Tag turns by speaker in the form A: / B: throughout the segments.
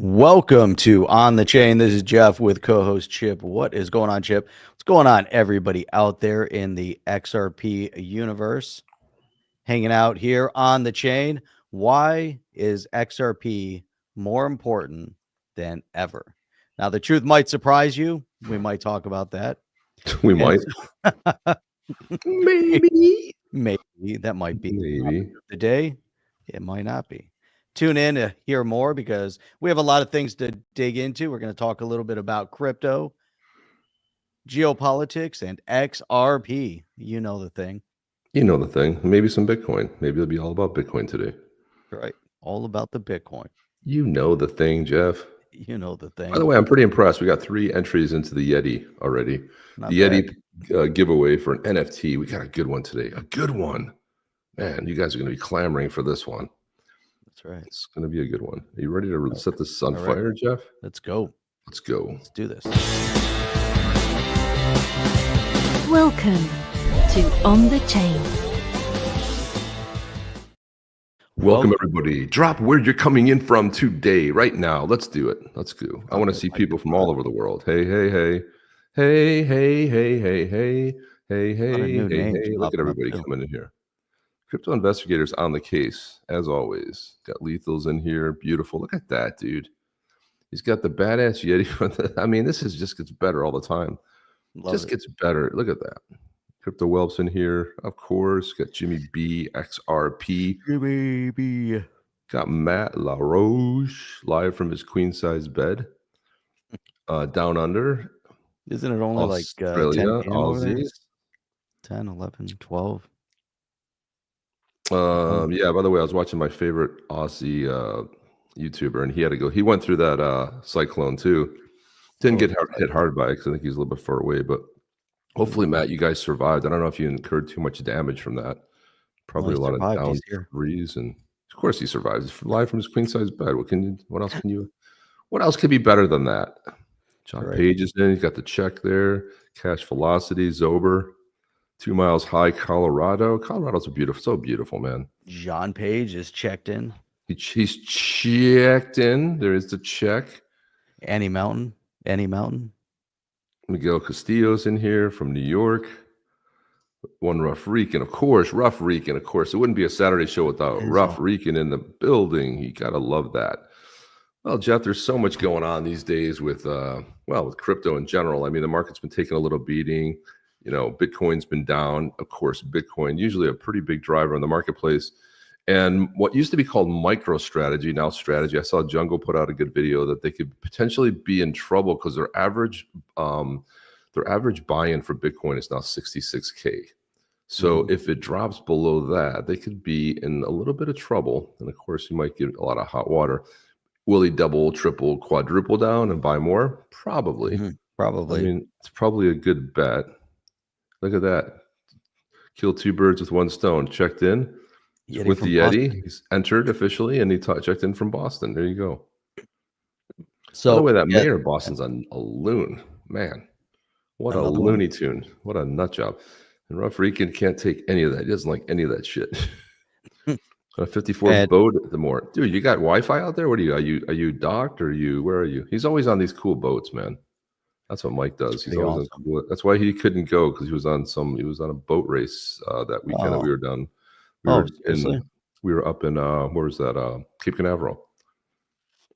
A: Welcome to On the Chain. This is Jeff with co-host Chip. What is going on, Chip? What's going on, everybody out there in the XRP universe? Hanging out here on the chain. Why is XRP more important than ever? Now, the truth might surprise you. We might talk about that.
B: We might. Maybe.
A: Maybe. That might be
B: Maybe.
A: the day. It might not be. Tune in to hear more because we have a lot of things to dig into. We're going to talk a little bit about crypto, geopolitics, and XRP. You know the thing.
B: You know the thing. Maybe some Bitcoin. Maybe it'll be all about Bitcoin today.
A: Right. All about the Bitcoin.
B: You know the thing, Jeff.
A: You know the thing.
B: By the way, I'm pretty impressed. We got 3 entries into the Yeti already.
A: Not
B: the Yeti giveaway for an NFT. We got a good one today. A good one. Man, you guys are going to be clamoring for this one.
A: That's right.
B: It's going to be a good one. Are you ready to set this on fire, Jeff?
A: Let's go.
B: Let's go.
A: Let's do this.
C: Welcome to On the Chain.
B: Welcome, everybody. Drop where you're coming in from today, right now. Let's do it. Let's go. I want to see people from all over the world. Hey, hey, hey. Hey, hey, hey, hey, hey. Hey, hey, hey, hey. Look at everybody coming in here. Crypto investigators on the case, as always. Got Lethals in here. Beautiful. Look at that, dude. He's got the badass Yeti. I mean, this is just gets better all the time. Gets better. Look at that. Crypto Whelps in here, of course. Got Jimmy B, XRP.
A: Jimmy B.
B: Got Matt LaRoche live from his queen size bed. Down under.
A: Isn't it only
B: Australia,
A: like 10
B: Aussies?
A: 10, 11, 12?
B: Yeah, by the way, I was watching my favorite Aussie YouTuber, and he had to go. He went through that cyclone too. Didn't get hit hard by it because I think he's a little bit far away. But hopefully, Matt, you guys survived. I don't know if you incurred too much damage from that. Probably a lot of down threes, and of course he survives. He's live from his queen size bed. What else can be better than that? John Page is in. He's got the check there. Cash Velocity, Zober. 2 miles high, Colorado. Colorado's so beautiful, man.
A: John Page is checked in.
B: He's checked in. There is the check.
A: Annie Mountain.
B: Miguel Castillo's in here from New York. One Rough Rican, of course. It wouldn't be a Saturday show without Rough Rican in the building. You gotta love that. Well, Jeff, there's so much going on these days with crypto in general. I mean, the market's been taking a little beating. You know, Bitcoin's been down. Of course, Bitcoin, usually a pretty big driver in the marketplace. And what used to be called MicroStrategy, now Strategy. I saw Jungle put out a good video that they could potentially be in trouble because their average buy-in for Bitcoin is now 66K. So if it drops below that, they could be in a little bit of trouble. And of course, you might get a lot of hot water. Will he double, triple, quadruple down and buy more? Probably.
A: Probably.
B: I mean, it's probably a good bet. Look at that. Kill 2 birds with 1 stone. Checked in with the Yeti. He's entered officially, and he checked in from Boston. There you go. So, by the way, that mayor of Boston's a loon. Man, what a Looney Tune. What a nut job. And Rough Rican can't take any of that. He doesn't like any of that shit. On a 54th boat at the more. Dude, you got Wi-Fi out there? What are you docked or where are you? He's always on these cool boats, man. That's what Mike does. He's always on cool. That's why he couldn't go because he was on a boat race that weekend that we were done. We were up in where was that? Cape Canaveral.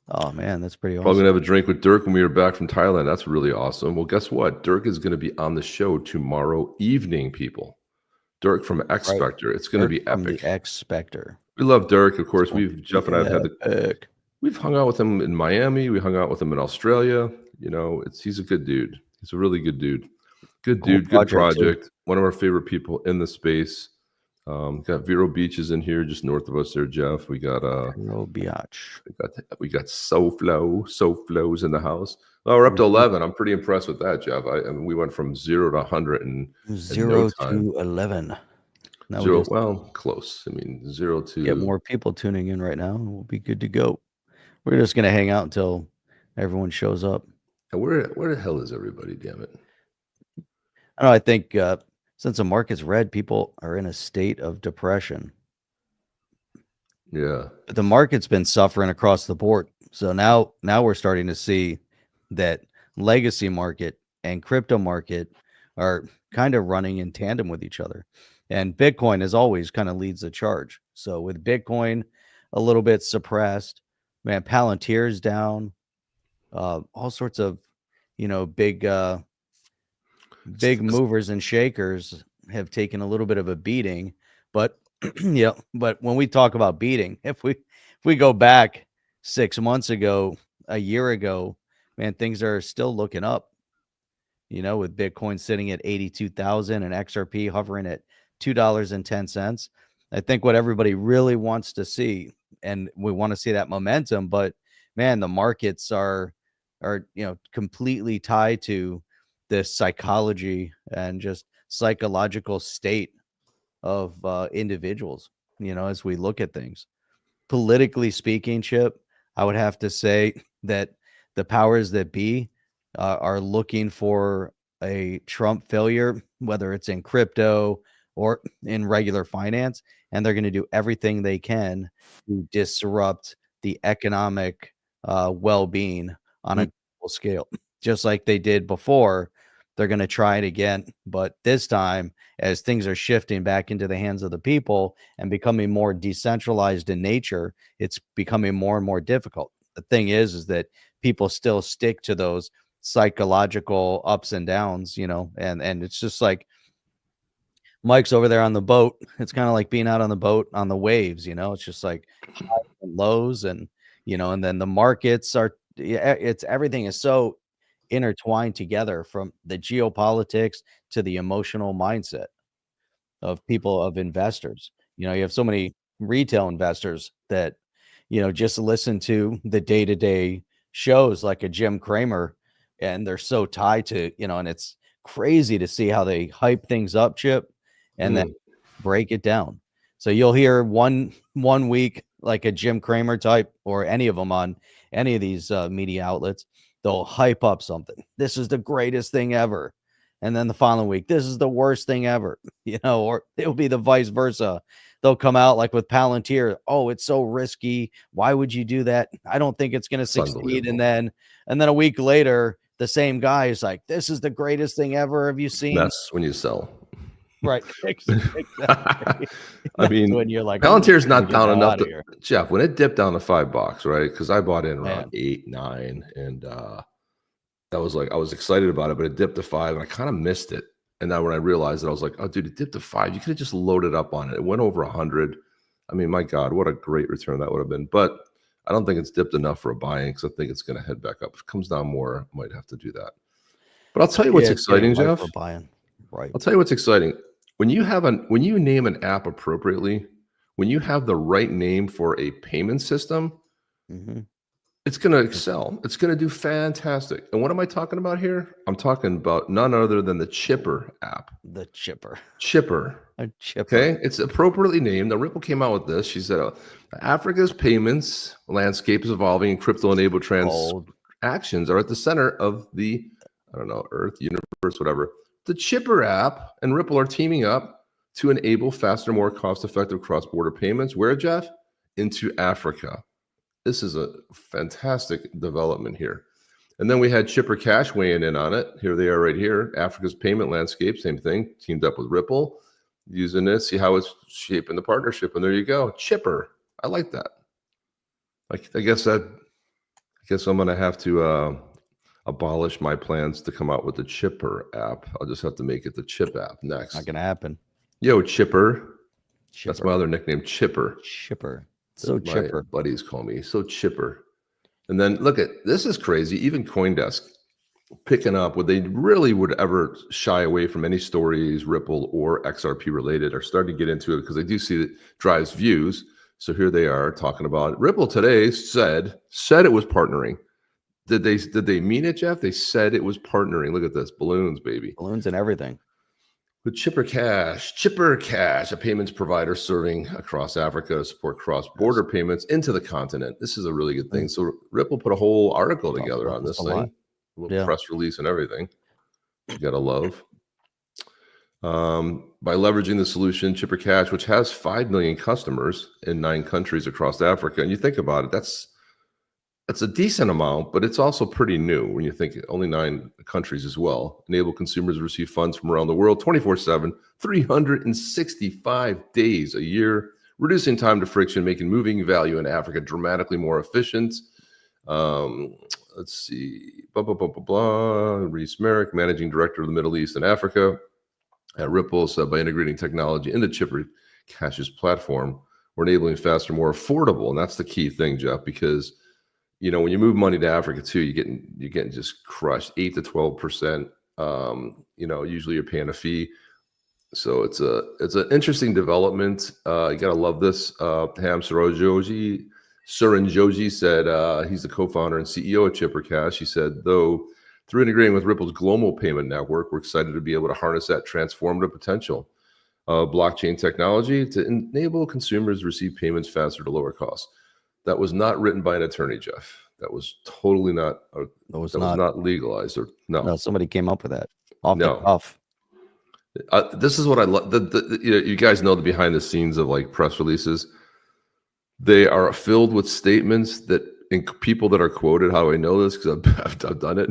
A: Oh man, that's pretty awesome.
B: Probably gonna have a drink with Dirk when we were back from Thailand. That's really awesome. Well, guess what? Dirk is gonna be on the show tomorrow evening, people. Dirk from X Spectre. It's gonna be epic.
A: The X Spectre.
B: We love Dirk, of course. Jeff and I have we've hung out with him in Miami. We hung out with him in Australia. You know, he's a good dude. He's a really good dude. Good project. One of our favorite people in the space. Got Vero Beaches in here, just north of us there, Jeff. We got
A: Vero Beach.
B: We got SoFlo's in the house. Oh, we're up to 11. I'm pretty impressed with that, Jeff. I mean, we went from 0 to 100 in
A: 0 to 11.
B: Well, close. I mean, 0 to
A: get more people tuning in right now, and we'll be good to go. We're just gonna hang out until everyone shows up.
B: And where the hell is everybody? Damn it!
A: I don't know. I think since the market's red, people are in a state of depression.
B: Yeah.
A: But the market's been suffering across the board. So now we're starting to see that legacy market and crypto market are kind of running in tandem with each other. And Bitcoin, as always, kind of leads the charge. So with Bitcoin a little bit suppressed, man, Palantir's down, all sorts of, big movers and shakers have taken a little bit of a beating. But yeah, but when we talk about beating, if we go back 6 months ago, a year ago, man, things are still looking up. With Bitcoin sitting at 82,000 and XRP hovering at $2.10. I think what everybody really wants to see, and we want to see that momentum, but man, the markets are completely tied to this psychology and just psychological state of individuals, as we look at things. Politically speaking, Chip, I would have to say that the powers that be are looking for a Trump failure, whether it's in crypto or in regular finance, and they're going to do everything they can to disrupt the economic well-being on a global scale, just like they did before. They're going to try it again, but this time, as things are shifting back into the hands of the people and becoming more decentralized in nature, it's becoming more and more difficult. The thing is that people still stick to those psychological ups and downs, and it's just like Mike's over there on the boat. It's kind of like being out on the boat on the waves, it's just like highs and lows, and and then the markets are, it's everything is so intertwined together, from the geopolitics to the emotional mindset of people, of investors. You have so many retail investors that just listen to the day-to-day shows like a Jim Cramer, and they're so tied to, and it's crazy to see how they hype things up, Chip, and then break it down. So you'll hear one week like a Jim Cramer type, or any of them on any of these media outlets, they'll hype up something. This is the greatest thing ever. And then the following week, this is the worst thing ever, or it'll be the vice versa. They'll come out like with Palantir. Oh, it's so risky. Why would you do that? I don't think it's going to succeed. And then a week later, the same guy is like, this is the greatest thing ever. Have you seen?
B: That's when you sell.
A: Right. Exactly.
B: I mean,
A: when you're like,
B: Palantir's not down enough to, Jeff, when it dipped down to $5, right? Because I bought in around 8, 9, and that was like, I was excited about it, but it dipped to 5, and I kind of missed it. And then when I realized it, I was like, oh, dude, it dipped to 5. You could have just loaded up on it. It went over 100. I mean, my God, what a great return that would have been. But I don't think it's dipped enough for a buy-in, because I think it's going to head back up. If it comes down more, I might have to do that. But I'll tell you what's exciting, Jeff.
A: Right.
B: I'll tell you what's exciting. When you name an app appropriately, when you have the right name for a payment system, it's going to excel. It's going to do fantastic. And what am I talking about here? I'm talking about none other than the Chipper app.
A: The Chipper.
B: A chipper. Okay, it's appropriately named. The Ripple came out with this. She said, Africa's payments landscape is evolving, and crypto-enabled transactions are at the center of the, Earth, universe, whatever. The Chipper app and Ripple are teaming up to enable faster, more cost-effective cross-border payments. Where, Jeff? Into Africa. This is a fantastic development here. And then we had Chipper Cash weighing in on it. Here they are right here. Africa's payment landscape, same thing. Teamed up with Ripple, using it, see how it's shaping the partnership. And there you go. Chipper. I like that. I guess I'm going to have to abolish my plans to come out with the Chipper app. I'll just have to make it the Chip app next.
A: Not going to happen.
B: Yo, Chipper. That's my other nickname, Chipper.
A: Chipper. So chipper.
B: My buddies call me so chipper. And then look at this, is crazy. Even CoinDesk picking up what they really would ever shy away from any stories, Ripple or XRP related, are starting to get into it because they do see that drives views. So here they are talking about it. Ripple today said it was partnering. Did they mean it, Jeff? They said it was partnering. Look at this, balloons, baby,
A: balloons and everything.
B: With Chipper Cash, a payments provider serving across Africa to support cross-border payments into the continent. This is a really good thing. So Ripple put a whole article together on this thing, a little press release and everything. You gotta love. By leveraging the solution, Chipper Cash, which has 5 million customers in 9 countries across Africa. And you think about it, that's a decent amount, but it's also pretty new when you think only 9 countries as well. Enable consumers to receive funds from around the world 24/7, 365 days a year, reducing time to friction, making moving value in Africa dramatically more efficient. Let's see, Reese Merrick, Managing Director of the Middle East and Africa at Ripple, said by integrating technology into Chipper Cash's platform, we're enabling faster, more affordable. And that's the key thing, Jeff, because when you move money to Africa too, you're getting just crushed, 8 to 12%. Usually you're paying a fee. So it's an interesting development. You gotta love this. Ham Suranjoji said he's the co-founder and CEO of Chipper Cash. He said, though, through integrating with Ripple's global payment network, we're excited to be able to harness that transformative potential of blockchain technology to enable consumers to receive payments faster to lower costs. That was not written by an attorney, Jeff. That was totally not. That was not legalized. Or no,
A: somebody came up with that off the cuff.
B: This is what I love. You guys know the behind the scenes of like press releases. They are filled with statements that people that are quoted. How do I know this? Because I've done it.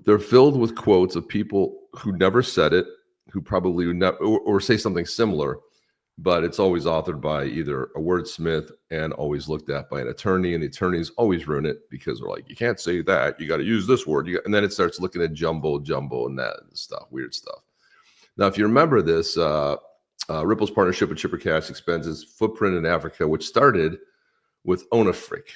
B: They're filled with quotes of people who never said it, who probably would never or say something similar, but it's always authored by either a wordsmith and always looked at by an attorney, and the attorneys always ruin it because they're like, you can't say that, you got to use this word, and then it starts looking at jumbo and that stuff, weird stuff. Now, if you remember this, Ripple's partnership with Chipper Cash expands its footprint in Africa, which started with Onafric.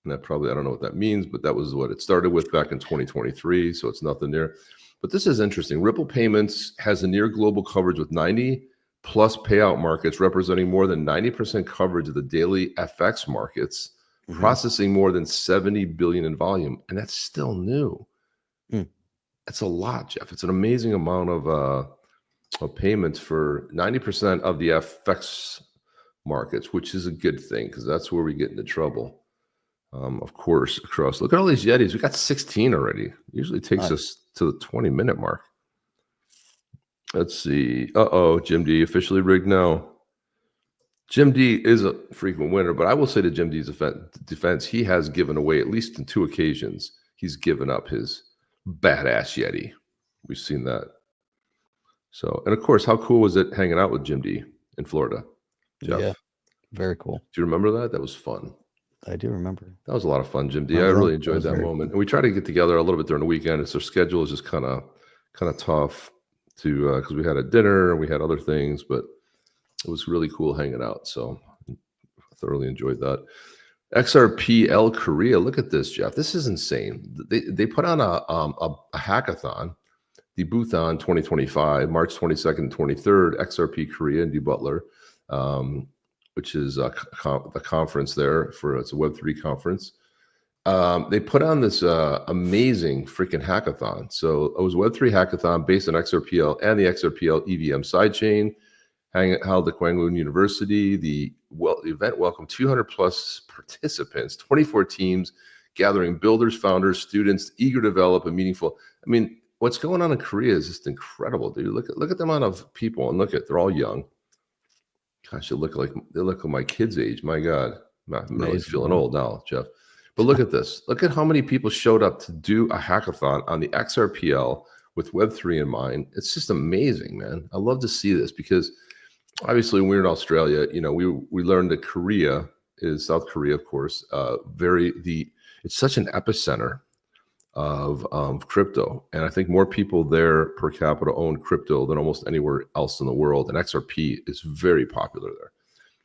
B: And that probably, I don't know what that means, but that was what it started with back in 2023. So it's nothing there. But this is interesting. Ripple Payments has a near global coverage with 90 plus payout markets, representing more than 90% coverage of the daily FX markets, processing more than 70 billion in volume. And that's still new. That's a lot, Jeff. It's an amazing amount of payments for 90% of the FX markets, which is a good thing because that's where we get into trouble. Of course, across. Look at all these Yetis. We got 16 already. Usually takes us to the 20-minute mark. Let's see. Jim D officially rigged now. Jim D is a frequent winner, but I will say to Jim D's defense, he has given away, at least on 2 occasions, he's given up his badass Yeti. We've seen that. So, and of course, how cool was it hanging out with Jim D in Florida? Jeff?
A: Yeah, very cool.
B: Do you remember that? That was fun.
A: I do remember.
B: That was a lot of fun, Jim D. I really enjoyed that moment. And we try to get together a little bit during the weekend. It's our schedule is just kind of tough to because we had a dinner and we had other things, but it was really cool hanging out. So I thoroughly enjoyed that. XRPL Korea. Look at this, Jeff. This is insane. They put on a hackathon, the Boothon 2025, March 22nd and 23rd, XRP Korea and D Butler. Which is the conference there it's a Web3 conference. They put on this amazing freaking hackathon. So it was a Web3 hackathon based on XRPL and the XRPL EVM sidechain, held at Wyoming University. The event welcomed 200 plus participants, 24 teams, gathering builders, founders, students, eager to develop a meaningful. I mean, what's going on in Korea is just incredible, dude. Look at the amount of people, and they're all young. Gosh, they look like my kids' age. My God, I'm really feeling old now, Jeff. But look at this. Look at how many people showed up to do a hackathon on the XRPL with Web3 in mind. It's just amazing, man. I love to see this because obviously when we were in Australia, we learned that Korea is South Korea, of course. It's such an epicenter of crypto, and I think more people there per capita own crypto than almost anywhere else in the world, and XRP is very popular there.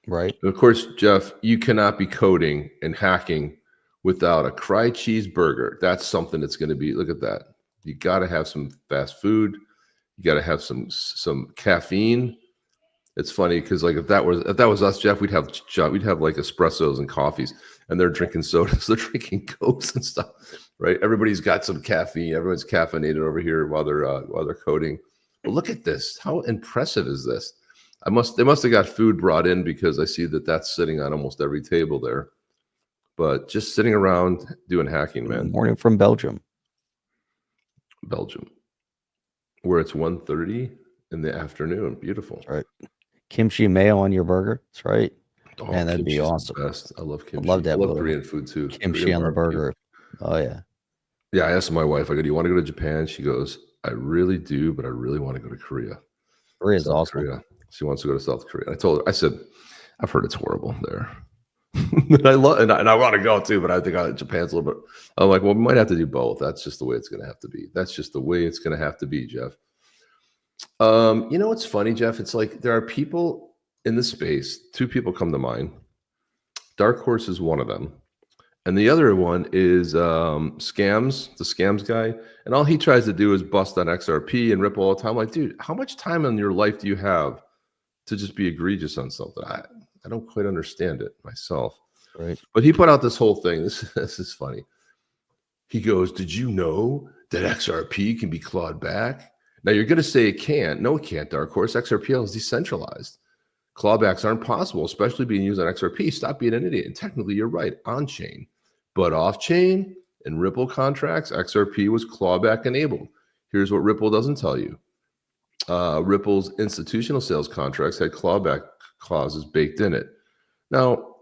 A: Right.
B: And of course, Jeff, you cannot be coding and hacking without a cry cheeseburger. That's something that's going to be, look at that. You got to have some fast food. You got to have some caffeine. It's funny because like if that was us, Jeff, we'd have like espressos and coffees, and they're drinking sodas, they're drinking Cokes and stuff, right? Everybody's got some caffeine. Everyone's caffeinated over here while they're coding. But look at this. How impressive is this? They must have got food brought in because I see that's sitting on almost every table there. But just sitting around doing hacking, man.
A: Morning from Belgium,
B: where it's 1:30 in the afternoon. Beautiful.
A: That's right. Kimchi mayo on your burger. That's right.
B: Oh,
A: Man, that'd be
B: kimchi's the
A: awesome.
B: best. I love kimchi.
A: I'd love to
B: I
A: have a
B: love
A: little
B: Korean food too.
A: kimchi
B: Korean
A: on the
B: barbecue.
A: burger. Oh yeah.
B: Yeah, I asked my wife, I go, do you want to go to Japan? She goes, I really do, but I really want to go to Korea.
A: Korea's
B: South
A: awesome.
B: Korea. She wants to go to South Korea. I told her, I said, I've heard it's horrible there. and I want to go too, but I think Japan's a little bit. I'm like, well, we might have to do both. That's just the way it's going to have to be. That's just the way it's going to have to be, Jeff. You know what's funny, Jeff? It's like there are people in the space. Two people come to mind. Dark Horse is one of them. And the other one is Scams, the Scams guy. And all he tries to do is bust on XRP and Ripple all the time. I'm like, dude, how much time in your life do you have to just be egregious on something? I don't quite understand it myself.
A: Right.
B: But he put out this whole thing. This is funny. He goes, did you know that XRP can be clawed back? Now you're going to say it can't. No, it can't, Dark Horse. XRPL is decentralized. Clawbacks aren't possible, especially being used on XRP. Stop being an idiot. And technically, you're right, on-chain. But off-chain and Ripple contracts, XRP was clawback enabled. Here's what Ripple doesn't tell you. Ripple's institutional sales contracts had clawback clauses baked in it. Now,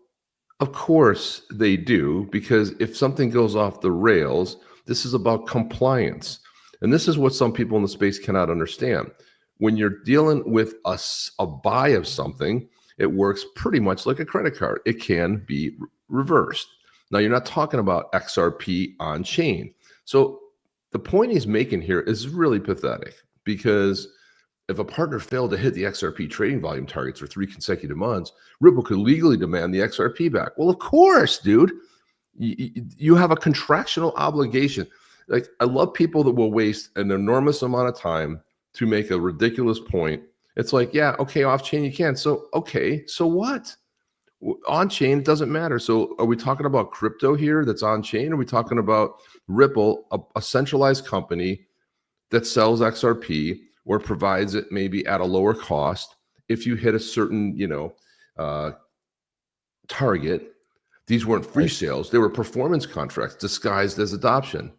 B: of course they do, because if something goes off the rails, this is about compliance. And this is what some people in the space cannot understand. When you're dealing with a buy of something, it works pretty much like a credit card. It can be reversed. Now, you're not talking about XRP on chain. So the point he's making here is really pathetic, because if a partner failed to hit the XRP trading volume targets for 3 consecutive months, Ripple could legally demand the XRP back. Well, of course, dude. You have a contractual obligation. Like, I love people that will waste an enormous amount of time to make a ridiculous point. It's like, yeah, okay, off-chain you can. So, okay, so what? On-chain, it doesn't matter. So are we talking about crypto here that's on-chain? Are we talking about Ripple, a centralized company that sells XRP or provides it maybe at a lower cost if you hit a certain, target? These weren't free sales. They were performance contracts disguised as adoption.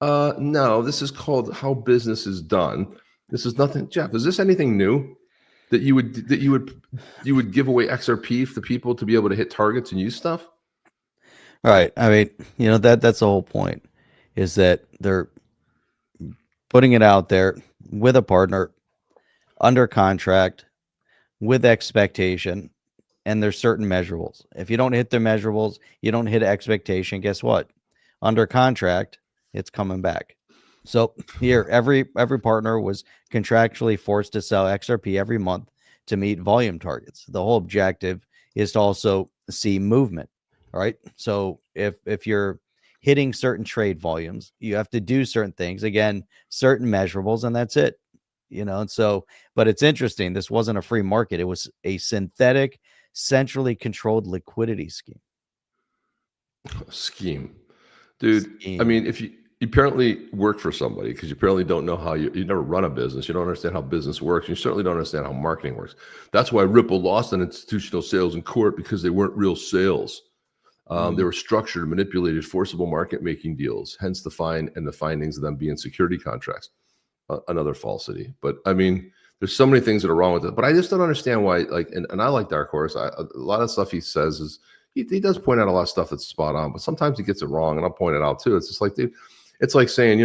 B: No, this is called how business is done. This is nothing. Jeff, is this anything new that you would give away XRP to people to be able to hit targets and use stuff?
A: All right. I mean, that's the whole point, is that they're putting it out there with a partner under contract with expectation, and there's certain measurables. If you don't hit the measurables, you don't hit expectation, guess what? Under contract, it's coming back. So here, every partner was contractually forced to sell XRP every month to meet volume targets. The whole objective is to also see movement. All right. So if you're hitting certain trade volumes, you have to do certain things, again, certain measurables, and that's it. And so, but it's interesting. This wasn't a free market. It was a synthetic, centrally controlled liquidity scheme.
B: Dude. I mean, if you apparently work for somebody, because you apparently don't know how you never run a business. You don't understand how business works. You certainly don't understand how marketing works. That's why Ripple lost on institutional sales in court, because they weren't real sales. They were structured, manipulated, forcible market making deals, hence the fine and the findings of them being security contracts. Another falsity. But I mean, there's so many things that are wrong with it. But I just don't understand why, and I like Dark Horse. A lot of stuff he says is, he does point out a lot of stuff that's spot on, but sometimes he gets it wrong, and I'll point it out too. It's just like, dude, it's like saying,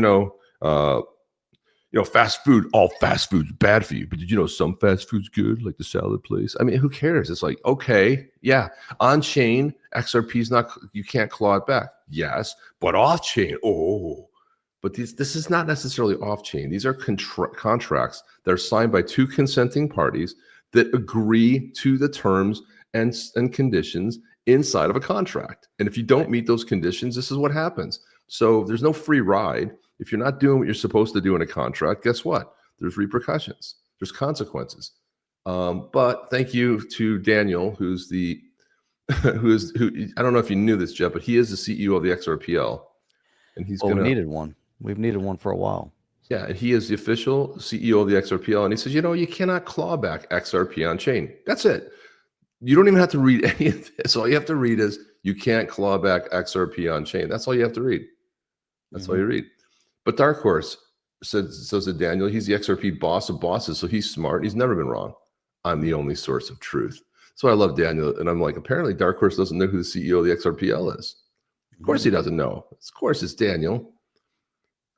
B: fast food, all fast food's bad for you. But did you know some fast food's good, like the salad place? I mean, who cares? It's like, okay, yeah, on chain, XRP's not, you can't claw it back. Yes, but off chain, but this is not necessarily off chain. These are contracts that are signed by 2 consenting parties that agree to the terms and conditions inside of a contract. And if you don't meet those conditions, this is what happens. So there's no free ride. If you're not doing what you're supposed to do in a contract, guess what? There's repercussions. There's consequences. But thank you to Daniel, who I don't know if you knew this, Jeff, but he is the CEO of the XRPL, and he's
A: we needed one. We've needed one for a while.
B: Yeah, and he is the official CEO of the XRPL, and he says, you cannot claw back XRP on chain. That's it. You don't even have to read any of this. All you have to read is you can't claw back XRP on chain. That's all you have to read. That's all you read. But Dark Horse, So said Daniel. He's the XRP boss of bosses, so he's smart. He's never been wrong. I'm the only source of truth. So I love Daniel, and I'm like, apparently Dark Horse doesn't know who the CEO of the XRPL is. Of course he doesn't know. Of course it's Daniel.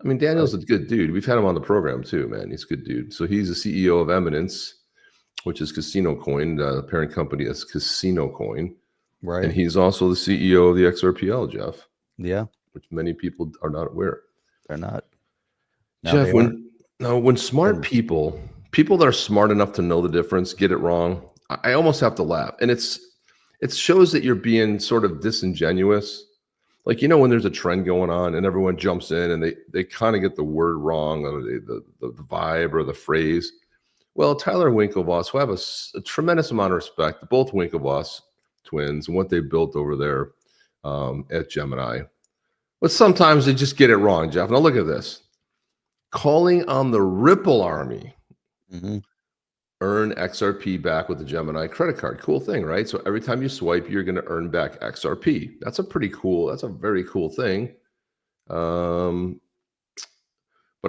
B: I mean, Daniel's a good dude. We've had him on the program too, man. He's a good dude. So he's the CEO of Eminence, which is Casino Coin. The parent company is Casino Coin.
A: Right.
B: And he's also the CEO of the XRPL, Jeff.
A: Yeah.
B: Which many people are not aware.
A: They're not. Now
B: Jeff, when smart people that are smart enough to know the difference get it wrong, I almost have to laugh. And it shows that you're being sort of disingenuous. Like, when there's a trend going on and everyone jumps in and they kind of get the word wrong or the vibe or the phrase. Well, Tyler Winklevoss, who I have a tremendous amount of respect, both Winklevoss twins and what they built over there at Gemini. But sometimes they just get it wrong, Jeff. Now look at this. Calling on the Ripple army. Earn XRP back with the Gemini credit card. Cool thing, right? So every time you swipe, you're going to earn back XRP. That's a very cool thing. But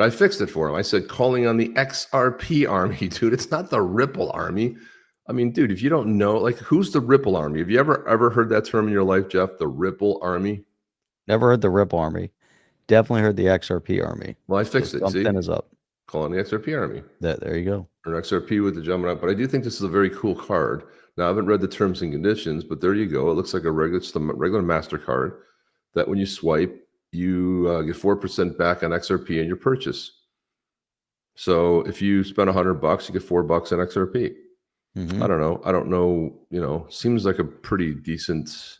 B: I fixed it for him. I said, calling on the XRP army, dude. It's not the Ripple army. I mean, dude, if you don't know, like, who's the Ripple army? Have you ever heard that term in your life, Jeff? The Ripple army?
A: Never heard the Ripple army. Definitely heard the XRP army.
B: Well, I fixed it.
A: Something is up.
B: Call on the XRP army.
A: There you go.
B: Or XRP with the Gemini. But I do think this is a very cool card. Now, I haven't read the terms and conditions, but there you go. It looks like a regular MasterCard that when you swipe, you get 4% back on XRP in your purchase. So if you spend $100, you get $4 on XRP. I don't know. Seems like a pretty decent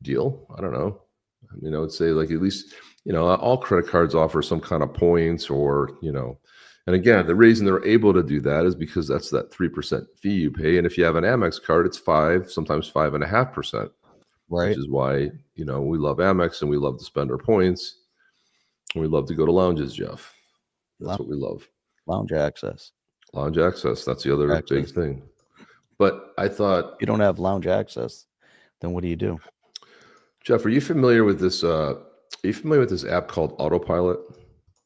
B: deal. I don't know. I mean, I would say, like, at least, all credit cards offer some kind of points or, and again, the reason they're able to do that is because that's that 3% fee you pay. And if you have an Amex card, it's 5%, sometimes 5.5%. Right. Which is why, we love Amex and we love to spend our points. And we love to go to lounges, Jeff. That's what we love.
A: Lounge access.
B: Lounge access. That's the other big thing. But I thought,
A: if you don't have lounge access, then what do you do?
B: Jeff, are you familiar with this? This app called Autopilot? Have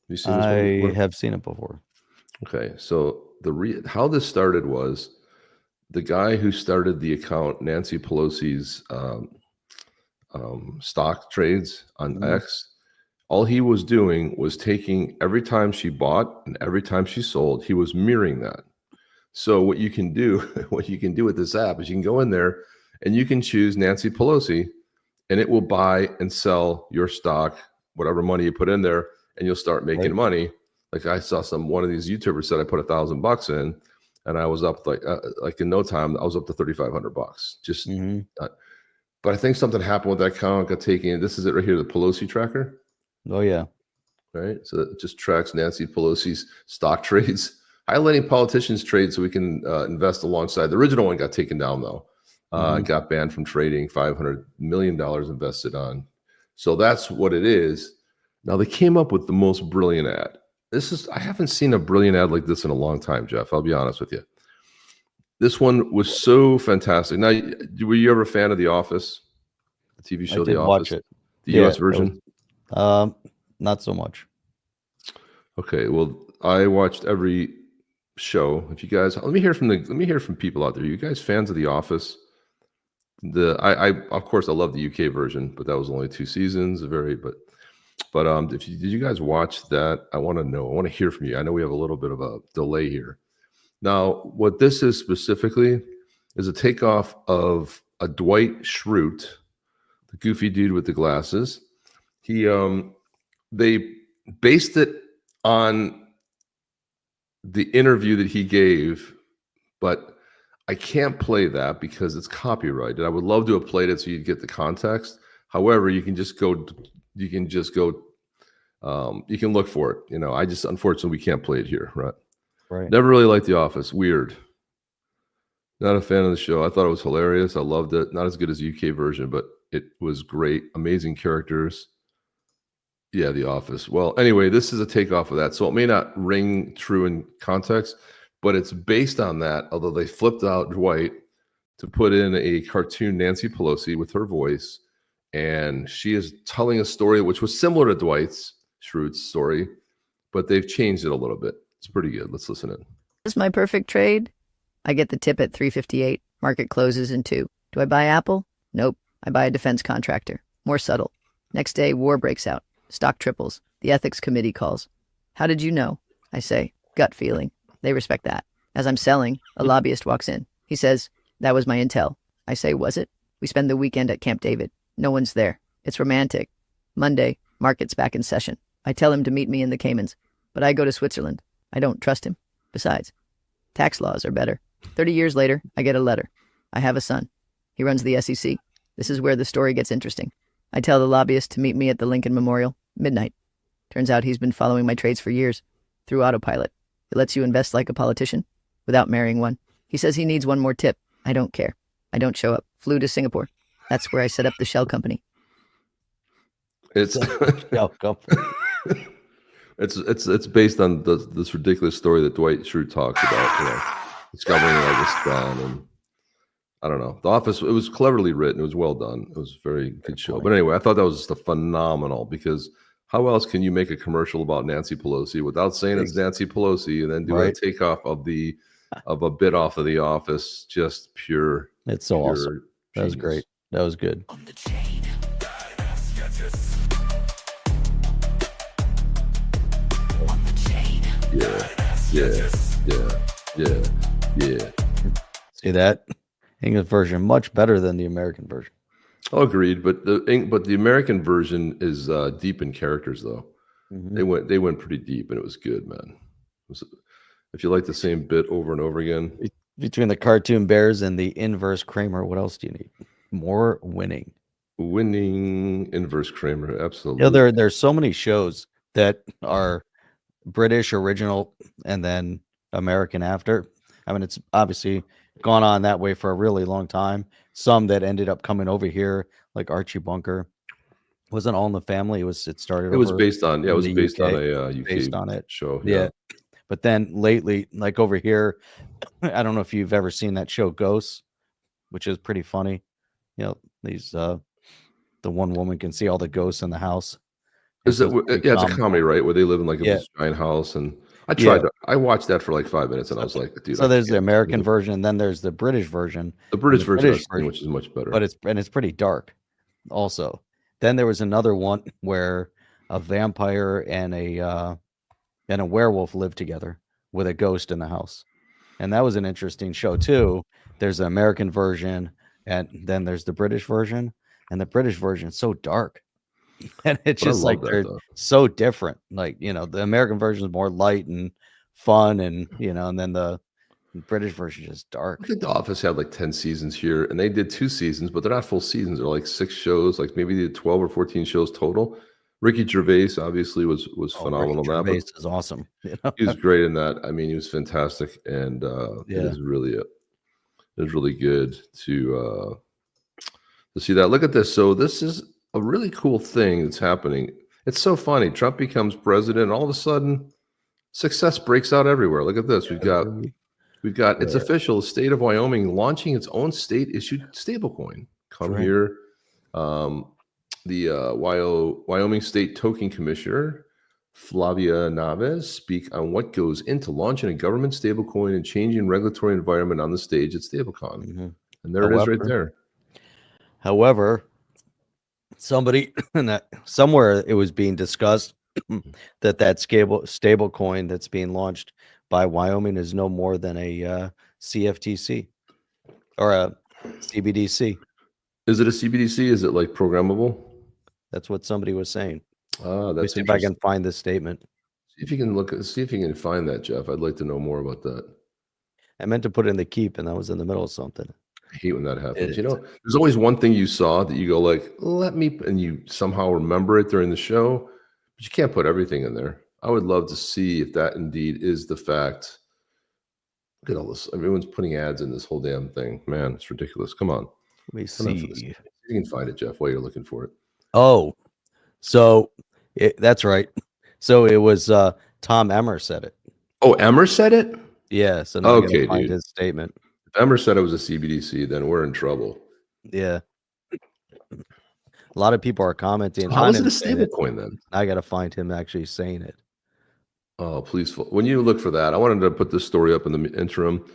B: you seen this one before?
A: I have seen it before.
B: Okay, so how this started was the guy who started the account, Nancy Pelosi's stock trades on X. All he was doing was taking every time she bought and every time she sold, he was mirroring that. So what you can do with this app is you can go in there and you can choose Nancy Pelosi, and it will buy and sell your stock, whatever money you put in there, and you'll start making money. Like I saw one of these YouTubers said I put $1,000 in, and I was up like in no time I was up to $3,500. But I think something happened with that account. Got taken. This is it right here, the Pelosi tracker.
A: Oh yeah,
B: right. So it just tracks Nancy Pelosi's stock trades, highlighting politicians' trades so we can invest alongside. The original one got taken down though. Got banned from trading. $500 million invested on. So that's what it is. Now they came up with the most brilliant ad. I haven't seen a brilliant ad like this in a long time, Jeff. I'll be honest with you. This one was so fantastic. Now, were you ever a fan of The Office, the TV show The Office?
A: Watch it.
B: The US version?
A: Not so much. Okay,
B: well, I watched every show. If you guys, let me hear from people out there. Are you guys fans of The Office? I of course I love the UK version, but that was only 2 seasons. But did you guys watch that? I want to know. I want to hear from you. I know we have a little bit of a delay here. Now, what this is specifically is a takeoff of a Dwight Schrute, the goofy dude with the glasses. They based it on the interview that he gave, but I can't play that because it's copyrighted. I would love to have played it so you'd get the context. However, you can look for it. Unfortunately, we can't play it here, right?
A: Right.
B: Never really liked The Office. Weird. Not a fan of the show. I thought it was hilarious. I loved it. Not as good as the UK version, but it was great. Amazing characters. Yeah, The Office. Well, anyway, this is a takeoff of that. So it may not ring true in context, but it's based on that, although they flipped out Dwight to put in a cartoon Nancy Pelosi with her voice. And she is telling a story which was similar to Dwight Schrute's story, but they've changed it a little bit. It's pretty good. Let's listen in.
D: This is my perfect trade. I get the tip at 3:58. Market closes in 2. Do I buy Apple? Nope. I buy a defense contractor. More subtle. Next day, war breaks out. Stock triples. The ethics committee calls. How did you know? I say, gut feeling. They respect that. As I'm selling, a lobbyist walks in. He says, that was my intel. I say, was it? We spend the weekend at Camp David. No one's there. It's romantic. Monday, market's back in session. I tell him to meet me in the Caymans, but I go to Switzerland. I don't trust him. Besides, tax laws are better. 30 years later, I get a letter. I have a son. He runs the SEC. This is where the story gets interesting. I tell the lobbyist to meet me at the Lincoln Memorial, midnight. Turns out he's been following my trades for years, through Autopilot. It lets you invest like a politician, without marrying one. He says he needs one more tip. I don't care. I don't show up. Flew to Singapore. That's where I set up the shell company.
B: It's
A: Shell company.
B: it's based on this ridiculous story that Dwight Schrute talks about, discovering all this done, and I don't know. The Office, it was cleverly written. It was well done. It was a very good show. But anyway, I thought that was just a phenomenal, because how else can you make a commercial about Nancy Pelosi without saying it's Nancy Pelosi and then do a takeoff of a bit off of The Office? Just pure.
A: It's so awesome. That was great. That was good.
E: On the chain. Badass Yetis. On the chain.
B: Yeah.
A: See that? English version much better than the American version.
B: Oh, agreed. But the American version is deep in characters, though.
A: Mm-hmm.
B: They went pretty deep, and it was good, man. If you like the same bit over and over again.
A: Between the cartoon bears and the inverse Kramer, what else do you need? More winning.
B: Winning inverse Kramer, absolutely.
A: You know, there's so many shows that are British original and then American after. I mean, it's obviously gone on that way for a really long time. Some that ended up coming over here, like Archie Bunker, wasn't All in the Family. It was based on a UK show. Yeah. But then lately, like over here, I don't know if you've ever seen that show Ghosts, which is pretty funny. You know, these the one woman can see all the ghosts in the house.
B: It's a comedy, right? Where they live in like a giant house, and I watched that for like 5 minutes, and I was like, dude.
A: So there's the American version, and then there's the British version.
B: The British version, which is much better.
A: But it's pretty dark, also. Then there was another one where a vampire and a werewolf live together with a ghost in the house, and that was an interesting show too. There's the American version, and then there's the British version, and the British version is so dark, and it's just like they're so different. Like, you know, the American version is more light and fun, and and then the British version is just dark.
B: I think The Office had like 10 seasons here, and they did 2 seasons, but they're not full seasons. They're like 6 shows, like maybe they did 12 or 14 shows total. Ricky Gervais obviously was phenomenal.
A: Ricky Gervais is awesome.
B: He was great in that. I mean, he was fantastic, and it was really good to see that. Look at this. So this is a really cool thing that's happening. It's so funny. Trump becomes president, and all of a sudden, success breaks out everywhere. Look at this. We've got it's official. The state of Wyoming launching its own state-issued stablecoin. Here. The Wyoming State Token Commissioner, Flavia Naves, speak on what goes into launching a government stablecoin and changing regulatory environment on the stage at StableCon. And there it is right there.
A: However, somewhere it was being discussed that stablecoin that's being launched by Wyoming is no more than a CFTC or a CBDC.
B: Is it a CBDC? Is it like programmable?
A: That's what somebody was saying.
B: That's
A: see if I can find this statement.
B: See if you can find that, Jeff. I'd like to know more about that.
A: I meant to put in the keep, and I was in the middle of something.
B: I hate when that happens. There's always one thing you saw that you go like, and you somehow remember it during the show, but you can't put everything in there. I would love to see if that indeed is the fact. Look at all this. Everyone's putting ads in this whole damn thing. Man, it's ridiculous. Come on.
A: Let me see.
B: You can find it, Jeff, while you're looking for it.
A: Oh, so that's right. So it was Tom Emmer said it.
B: Oh, Emmer said it?
A: Yeah. So now
B: okay,
A: find
B: dude.
A: His statement.
B: If Emmer said it was a CBDC, then we're in trouble.
A: Yeah. A lot of people are commenting.
B: So how is it a stable coin then?
A: I got to find him actually saying it.
B: Oh, please. When you look for that, I wanted to put this story up in the interim.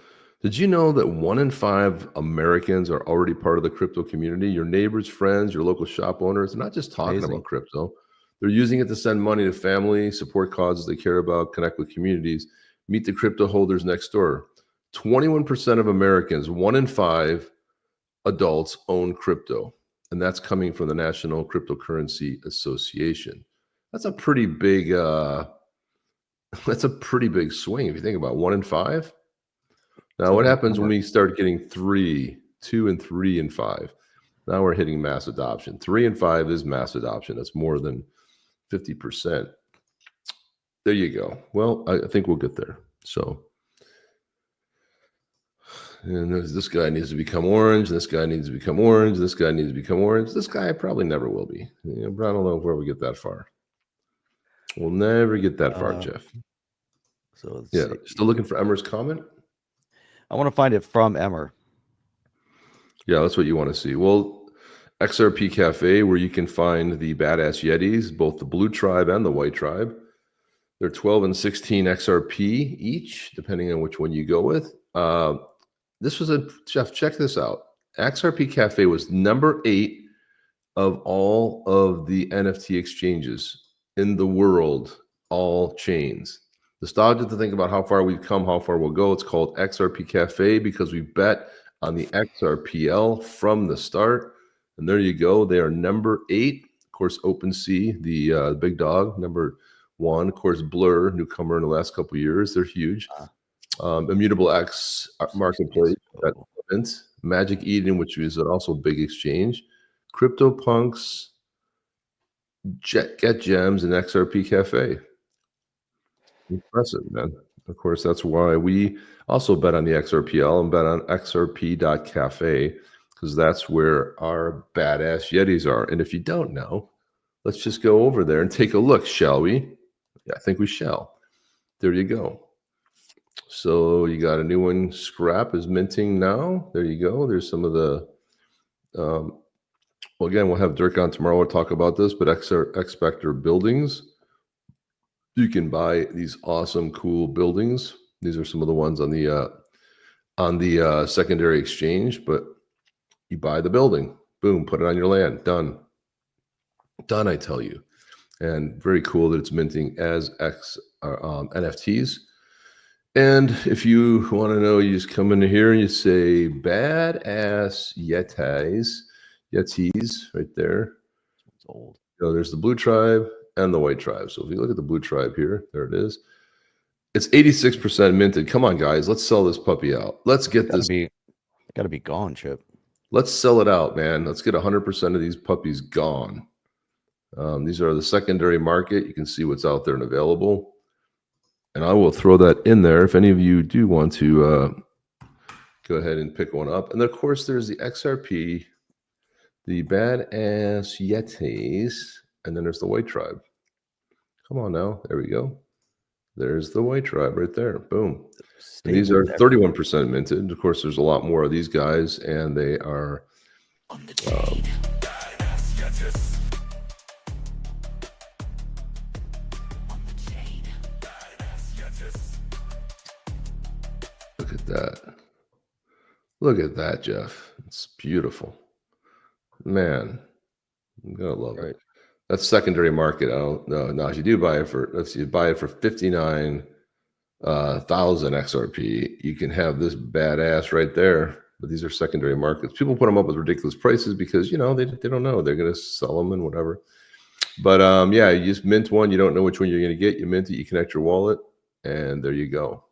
B: Did you know that 1 in 5 Americans are already part of the crypto community? Your neighbors, friends, your local shop owners, they're not just talking
A: Amazing.
B: about crypto. They're using it to send money to family, support causes they care about, connect with communities, meet the crypto holders next door. 21% of Americans, 1 in 5 adults own crypto. And that's coming from the National Cryptocurrency Association. That's a pretty big that's a pretty big swing if you think about 1 in 5. Now, what happens when we start getting 2 and 3 and 5? Now we're hitting mass adoption. 3 and 5 is mass adoption. That's more than 50%. There you go. Well, I think we'll get there. So, and this guy needs to become orange. This guy needs to become orange. This guy needs to become orange. This guy probably never will be. I don't know where we get that far. We'll never get that far, Jeff.
A: So
B: yeah, still looking for Emmer's comment.
A: I want to find it from Emmer.
B: Yeah, that's what you want to see. Well, XRP Cafe, where you can find the Badass Yetis, both the blue tribe and the white tribe. They're 12 and 16 XRP each, depending on which one you go with. This was Jeff, check this out. XRP Cafe was number 8 of all of the NFT exchanges in the world, all chains. Nostalgia to think about how far we've come, how far we'll go. It's called XRP Cafe because we bet on the XRPL from the start. And there you go. They are number 8. Of course, OpenSea, the big dog, number 1. Of course, Blur, newcomer in the last couple of years. They're huge. Immutable X Marketplace, Magic Eden, which is also a big exchange. CryptoPunks, Get Gems, and XRP Cafe. Impressive, man. Of course, that's why we also bet on the XRPL and bet on XRP.cafe, because that's where our badass Yetis are. And if you don't know, let's just go over there and take a look, shall we? Yeah, I think we shall. There you go. So you got a new one. Scrap is minting now. There you go. There's some of the well, again, we'll have Dirk on tomorrow to talk about this, but X-Spectre buildings. You can buy these awesome, cool buildings. These are some of the ones on the secondary exchange, but you buy the building, boom, put it on your land, done, I tell you. And very cool that it's minting as NFTs. And if you want to know, you just come into here and you say Badass Yetis right there.
A: It's old.
B: So there's the blue tribe and the white tribe. So if you look at the blue tribe here, there it is. It's 86% minted. Come on, guys. Let's sell this puppy out. Let's get this.
A: Got to be gone, Chip.
B: Let's sell it out, man. Let's get 100% of these puppies gone. These are the secondary market. You can see what's out there and available. And I will throw that in there if any of you do want to go ahead and pick one up. And of course, there's the XRP, the Badass Yetis, and then there's the white tribe. Come on now. There we go. There's the white tribe right there. Boom. And these are 31% minted. Of course, there's a lot more of these guys, and they are
E: On the chain. Badass Yetis. On the chain. Badass Yetis.
B: look at that. Look at that, Jeff. It's beautiful. Man, I'm gonna love it. That's secondary market. I don't know. Now, if you do buy it for, let's see, you buy it for 59,000 XRP, you can have this badass right there. But these are secondary markets. People put them up with ridiculous prices because, you know, they don't know. They're going to sell them and whatever. But yeah, you just mint one. You don't know which one you're going to get. You mint it. You connect your wallet, and there you go.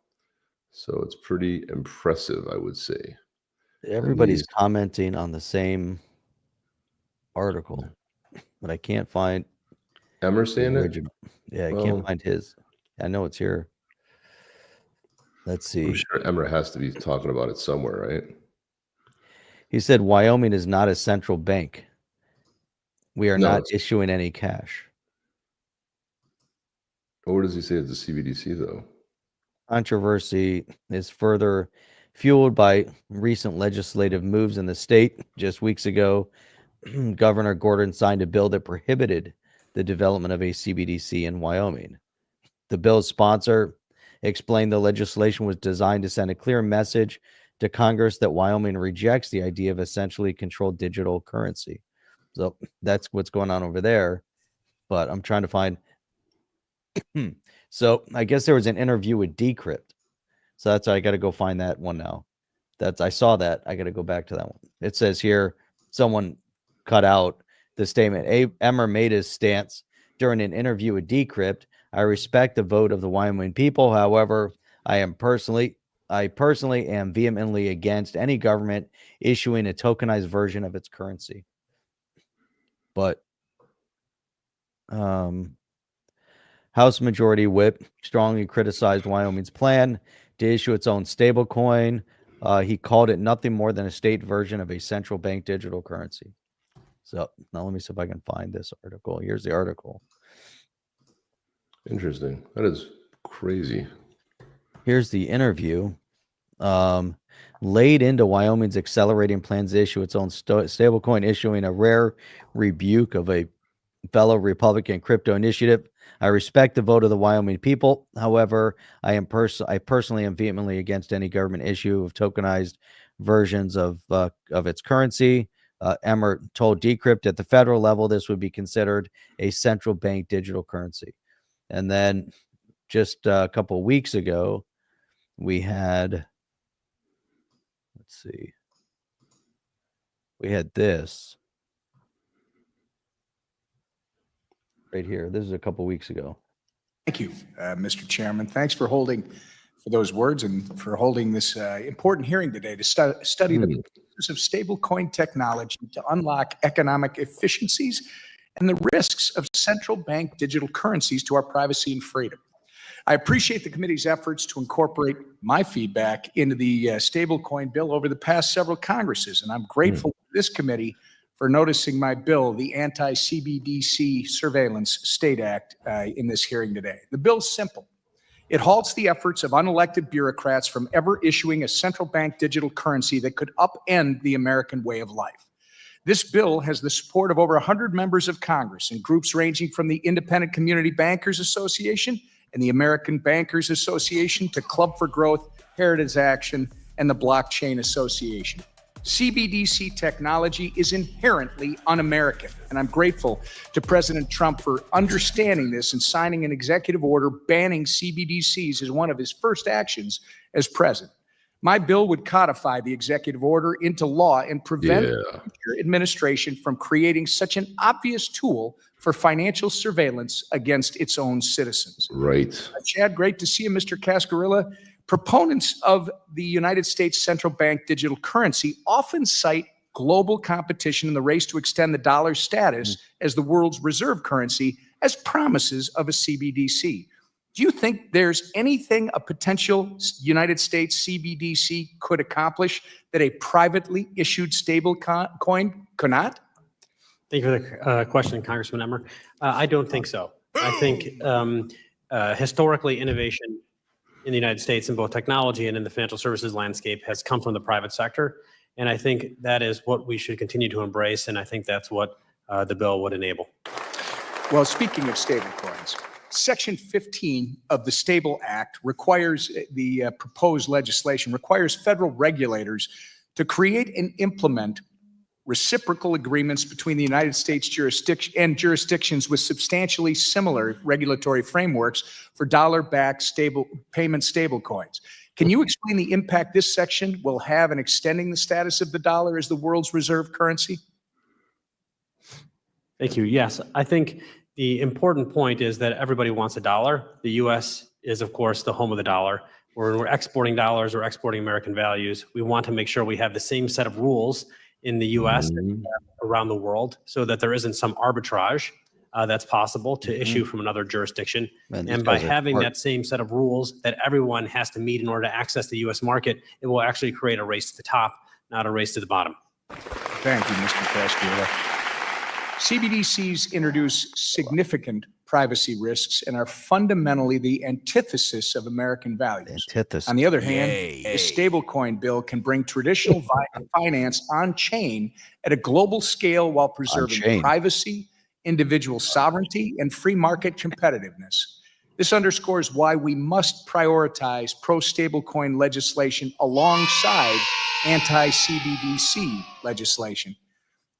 B: So it's pretty impressive, I would say.
A: Everybody's commenting on the same article, but I can't find
B: Emerson.
A: Yeah, I can't find his. I know it's here. Let's see.
B: I'm sure Emmer has to be talking about it somewhere, right?
A: He said Wyoming is not a central bank. We are not issuing any cash.
B: Or does he say it's a CBDC though?
A: Controversy is further fueled by recent legislative moves in the state. Just weeks ago, Governor Gordon signed a bill that prohibited the development of a CBDC in Wyoming. The bill's sponsor explained the legislation was designed to send a clear message to Congress that Wyoming rejects the idea of essentially controlled digital currency. So that's what's going on over there. But I'm trying to find. So I guess there was an interview with Decrypt. So that's I got to go find that one now. I saw that. I got to go back to that one. It says here someone cut out the statement. Emmer made his stance during an interview with Decrypt. I respect the vote of the Wyoming people. However, I personally am vehemently against any government issuing a tokenized version of its currency. But House Majority Whip strongly criticized Wyoming's plan to issue its own stablecoin. He called it nothing more than a state version of a central bank digital currency. So now let me see if I can find this article. Here's the article.
B: Interesting. That is crazy.
A: Here's the interview. Laid into Wyoming's accelerating plans to issue its own stablecoin, issuing a rare rebuke of a fellow Republican crypto initiative. I respect the vote of the Wyoming people. However, I personally am vehemently against any government issue of tokenized versions of its currency. Emmer told Decrypt at the federal level this would be considered a central bank digital currency. And then just a couple of weeks ago, we had, let's see, we had this right here. This is a couple of weeks ago.
F: Thank you, Mr. Chairman. Thanks for those words and for holding this important hearing today to study the use of stablecoin technology to unlock economic efficiencies and the risks of central bank digital currencies to our privacy and freedom. I appreciate the committee's efforts to incorporate my feedback into the stablecoin bill over the past several Congresses, and I'm grateful to this committee for noticing my bill, the Anti-CBDC Surveillance State Act, in this hearing today. The bill's simple. It halts the efforts of unelected bureaucrats from ever issuing a central bank digital currency that could upend the American way of life. This bill has the support of over 100 members of Congress and groups ranging from the Independent Community Bankers Association and the American Bankers Association to Club for Growth, Heritage Action, and the Blockchain Association. CBDC technology is inherently un-American, and I'm grateful to President Trump for understanding this and signing an executive order banning CBDCs as one of his first actions as president. My bill would codify the executive order into law and prevent the future administration from creating such an obvious tool for financial surveillance against its own citizens.
B: Right.
F: Chad, great to see you, Mr. Cascarilla. Proponents of the United States central bank digital currency often cite global competition in the race to extend the dollar's status as the world's reserve currency as promises of a CBDC. Do you think there's anything a potential United States CBDC could accomplish that a privately issued stable coin could not?
G: Thank you for the question, Congressman Emmer. I don't think so. I think historically innovation in the United States in both technology and in the financial services landscape has come from the private sector. And I think that is what we should continue to embrace. And I think that's what the bill would enable.
F: Well, speaking of stablecoins, Section 15 of the Stable Act requires proposed legislation requires federal regulators to create and implement reciprocal agreements between the United States jurisdiction and jurisdictions with substantially similar regulatory frameworks for dollar-backed payment stablecoins. Can you explain the impact this section will have in extending the status of the dollar as the world's reserve currency?
G: Thank you. Yes, I think the important point is that everybody wants a dollar. The U.S. is, of course, the home of the dollar. When we're exporting dollars or exporting American values, we want to make sure we have the same set of rules in the U.S. and around the world so that there isn't some arbitrage that's possible to issue from another jurisdiction. And by having that same set of rules that everyone has to meet in order to access the U.S. market, it will actually create a race to the top, not a race to the bottom.
F: Thank you, Mr. Cascarilla. CBDCs introduce significant privacy risks and are fundamentally the antithesis of American values. On the other hand, the stablecoin bill can bring traditional finance on-chain at a global scale while preserving privacy, individual sovereignty, and free market competitiveness. This underscores why we must prioritize pro-stablecoin legislation alongside anti-CBDC legislation.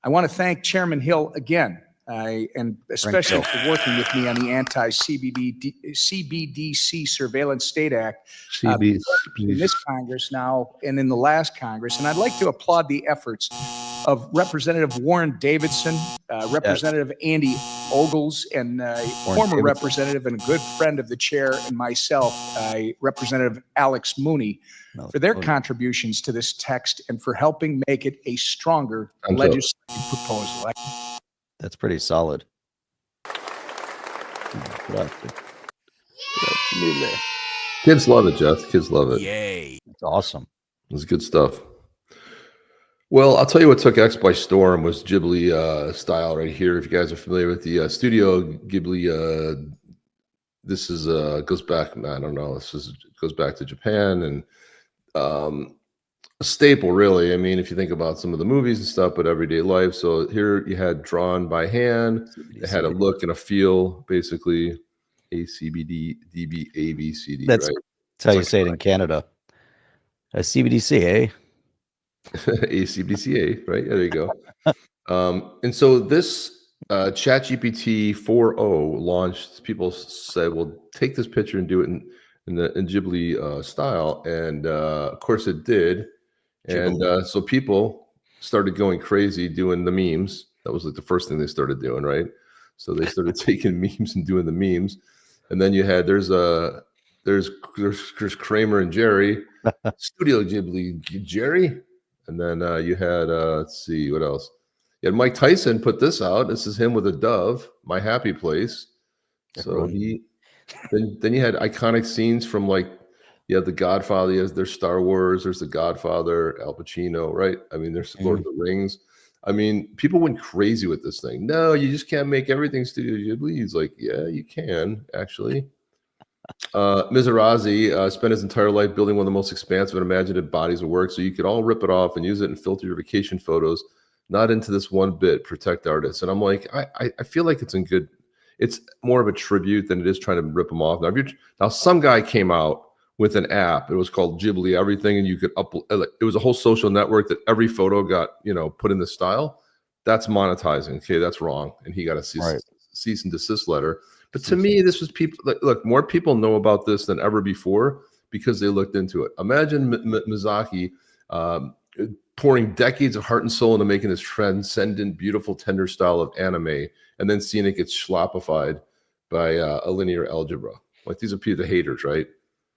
F: I want to thank Chairman Hill again, and especially for working with me on the anti-CBDC Surveillance State Act in this Congress now and in the last Congress. And I'd like to applaud the efforts of Representative Warren Davidson, Representative Andy Ogles, and former representative and a good friend of the chair, and myself, Representative Alex Mooney, for their contributions to this text and for helping make it a stronger legislative proposal.
A: That's pretty solid.
B: Kids love it, Jeff. Kids love it.
E: Yay.
A: It's awesome.
B: It's good stuff. Well, I'll tell you what took X by storm was Ghibli style right here. If you guys are familiar with the Studio Ghibli, this is goes back. I don't know. Goes back to Japan and a staple, really. I mean, if you think about some of the movies and stuff, but everyday life. So here you had drawn by hand. It had a look and a feel, basically. A C B D D B A B C D.
A: That's
B: right?
A: how you say it in Canada. A CBDC, eh?
B: ACBCA, right? Yeah, there you go. And so this ChatGPT 4.0 launched. People said, "Well, take this picture and do it in Ghibli style," and of course it did. And so people started going crazy doing the memes. That was like the first thing they started doing, right? So they started taking memes and doing the memes. And then you had there's Kramer and Jerry, Studio Ghibli Jerry. And then you had, let's see, what else? You had Mike Tyson put this out. This is him with a dove, My Happy Place. So then you had iconic scenes from, like, you had The Godfather, there's Star Wars, there's The Godfather, Al Pacino, right? I mean, there's Lord of the Rings. I mean, people went crazy with this thing. No, you just can't make everything Studio Ghibli. He's like, yeah, you can, actually. Mizrazi spent his entire life building one of the most expansive and imaginative bodies of work, so you could all rip it off and use it and filter your vacation photos, not into this one bit, protect artists. And I'm like, I feel like it's more of a tribute than it is trying to rip them off. Now some guy came out with an app. It was called Ghibli Everything, and you could upload. It was a whole social network that every photo got, put in the style. That's monetizing. Okay, that's wrong, and he got a cease and desist letter. But to me, this was people. Look, more people know about this than ever before because they looked into it. Imagine Miyazaki pouring decades of heart and soul into making this transcendent, beautiful, tender style of anime, and then seeing it get schloppified by a linear algebra. Like, these are the haters, right?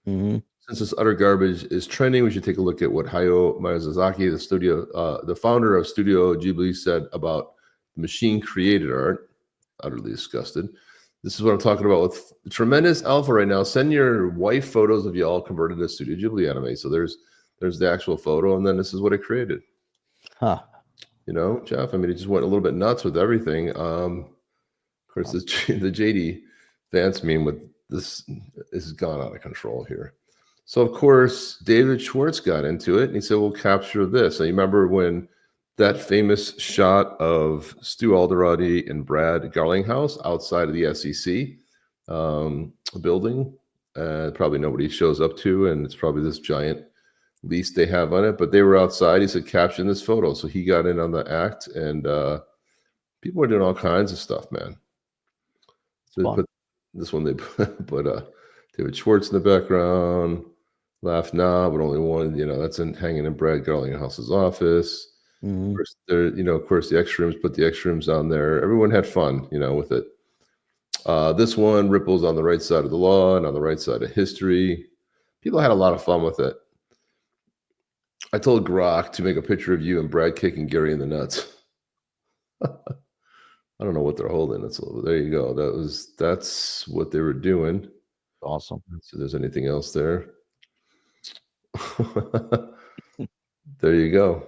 A: Mm-hmm.
B: Since this utter garbage is trending, we should take a look at what Hayao Miyazaki, the founder of Studio Ghibli, said about machine created art. Utterly disgusted. This is what I'm talking about with tremendous alpha right now. Send your wife photos of y'all converted to Studio Ghibli anime. So there's the actual photo, and then this is what it created.
A: Huh.
B: Jeff, I mean, it just went a little bit nuts with everything. Of course, the JD Vance meme with this has gone out of control here. So, of course, David Schwartz got into it, and he said, we'll capture this. And you remember when that famous shot of Stu Alderati and Brad Garlinghouse outside of the SEC building, probably nobody shows up to, and it's probably this giant lease they have on it, but they were outside. He said, caption this photo. So he got in on the act, and people were doing all kinds of stuff, man. So this one, they put David Schwartz in the background, laugh now, but only one, that's hanging in Brad Garlinghouse's office.
A: Mm-hmm.
B: Of course, the X rooms, put the X rooms on there. Everyone had fun, with it. This one, Ripple's on the right side of the law and on the right side of history. People had a lot of fun with it. I told Grok to make a picture of you and Brad kicking Gary in the nuts. I don't know what they're holding. There you go. That's what they were doing.
A: Awesome.
B: So there's anything else there? There you go.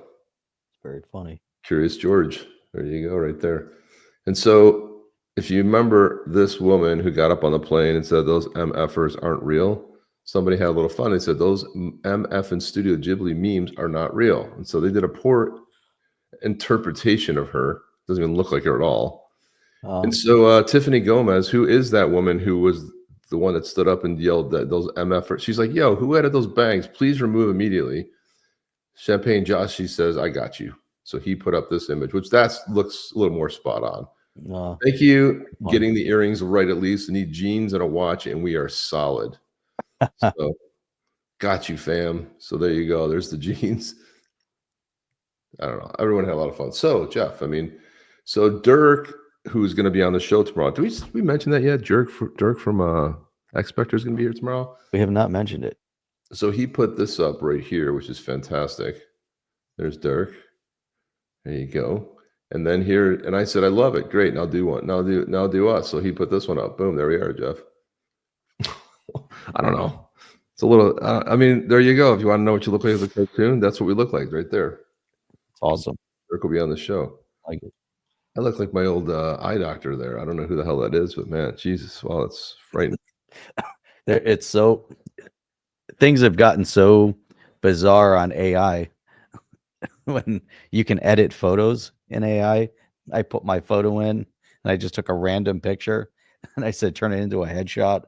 A: Very funny.
B: Curious George. There you go, right there. And so if you remember this woman who got up on the plane and said those MFers aren't real, somebody had a little fun. They said those MF and Studio Ghibli memes are not real. And so they did a poor interpretation of her. Doesn't even look like her at all. And so Tiffany Gomez, who is that woman who was the one that stood up and yelled that those MF. She's like, "Yo, who added those bangs? Please remove immediately." Champagne Josh, she says, "I got you." So he put up this image, which looks a little more spot on. Thank you. Getting the earrings right at least. I need jeans and a watch, and we are solid. So got you, fam. So there you go. There's the jeans. I don't know. Everyone had a lot of fun. So Jeff, so Dirk, who's going to be on the show tomorrow. Did we mention that yet? Dirk from Expector is going to be here tomorrow.
A: We have not mentioned it.
B: So he put this up right here, which is fantastic. There's Dirk. There you go. And then here, and I said, I love it. Great. Now do one. Now do us. So he put this one up. Boom. There we are, Jeff. I don't know. It's a little, there you go. If you want to know what you look like as a cartoon, that's what we look like right there.
A: It's awesome.
B: Dirk will be on the show.
A: I like it.
B: I look like my old eye doctor there. I don't know who the hell that is, but man, Jesus. Wow, it's frightening.
A: It's so, things have gotten so bizarre on AI. When you can edit photos in AI, I put my photo in and I just took a random picture and I said, turn it into a headshot.